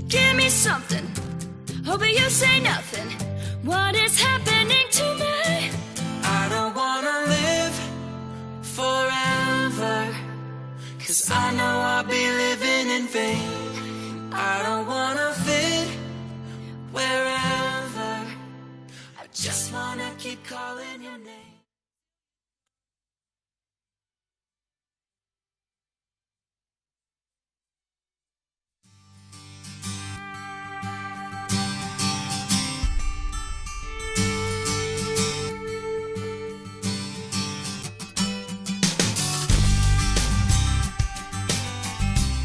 Give me something, hoping you say nothing. What is happening to me? I don't wanna live forever, 'cause I know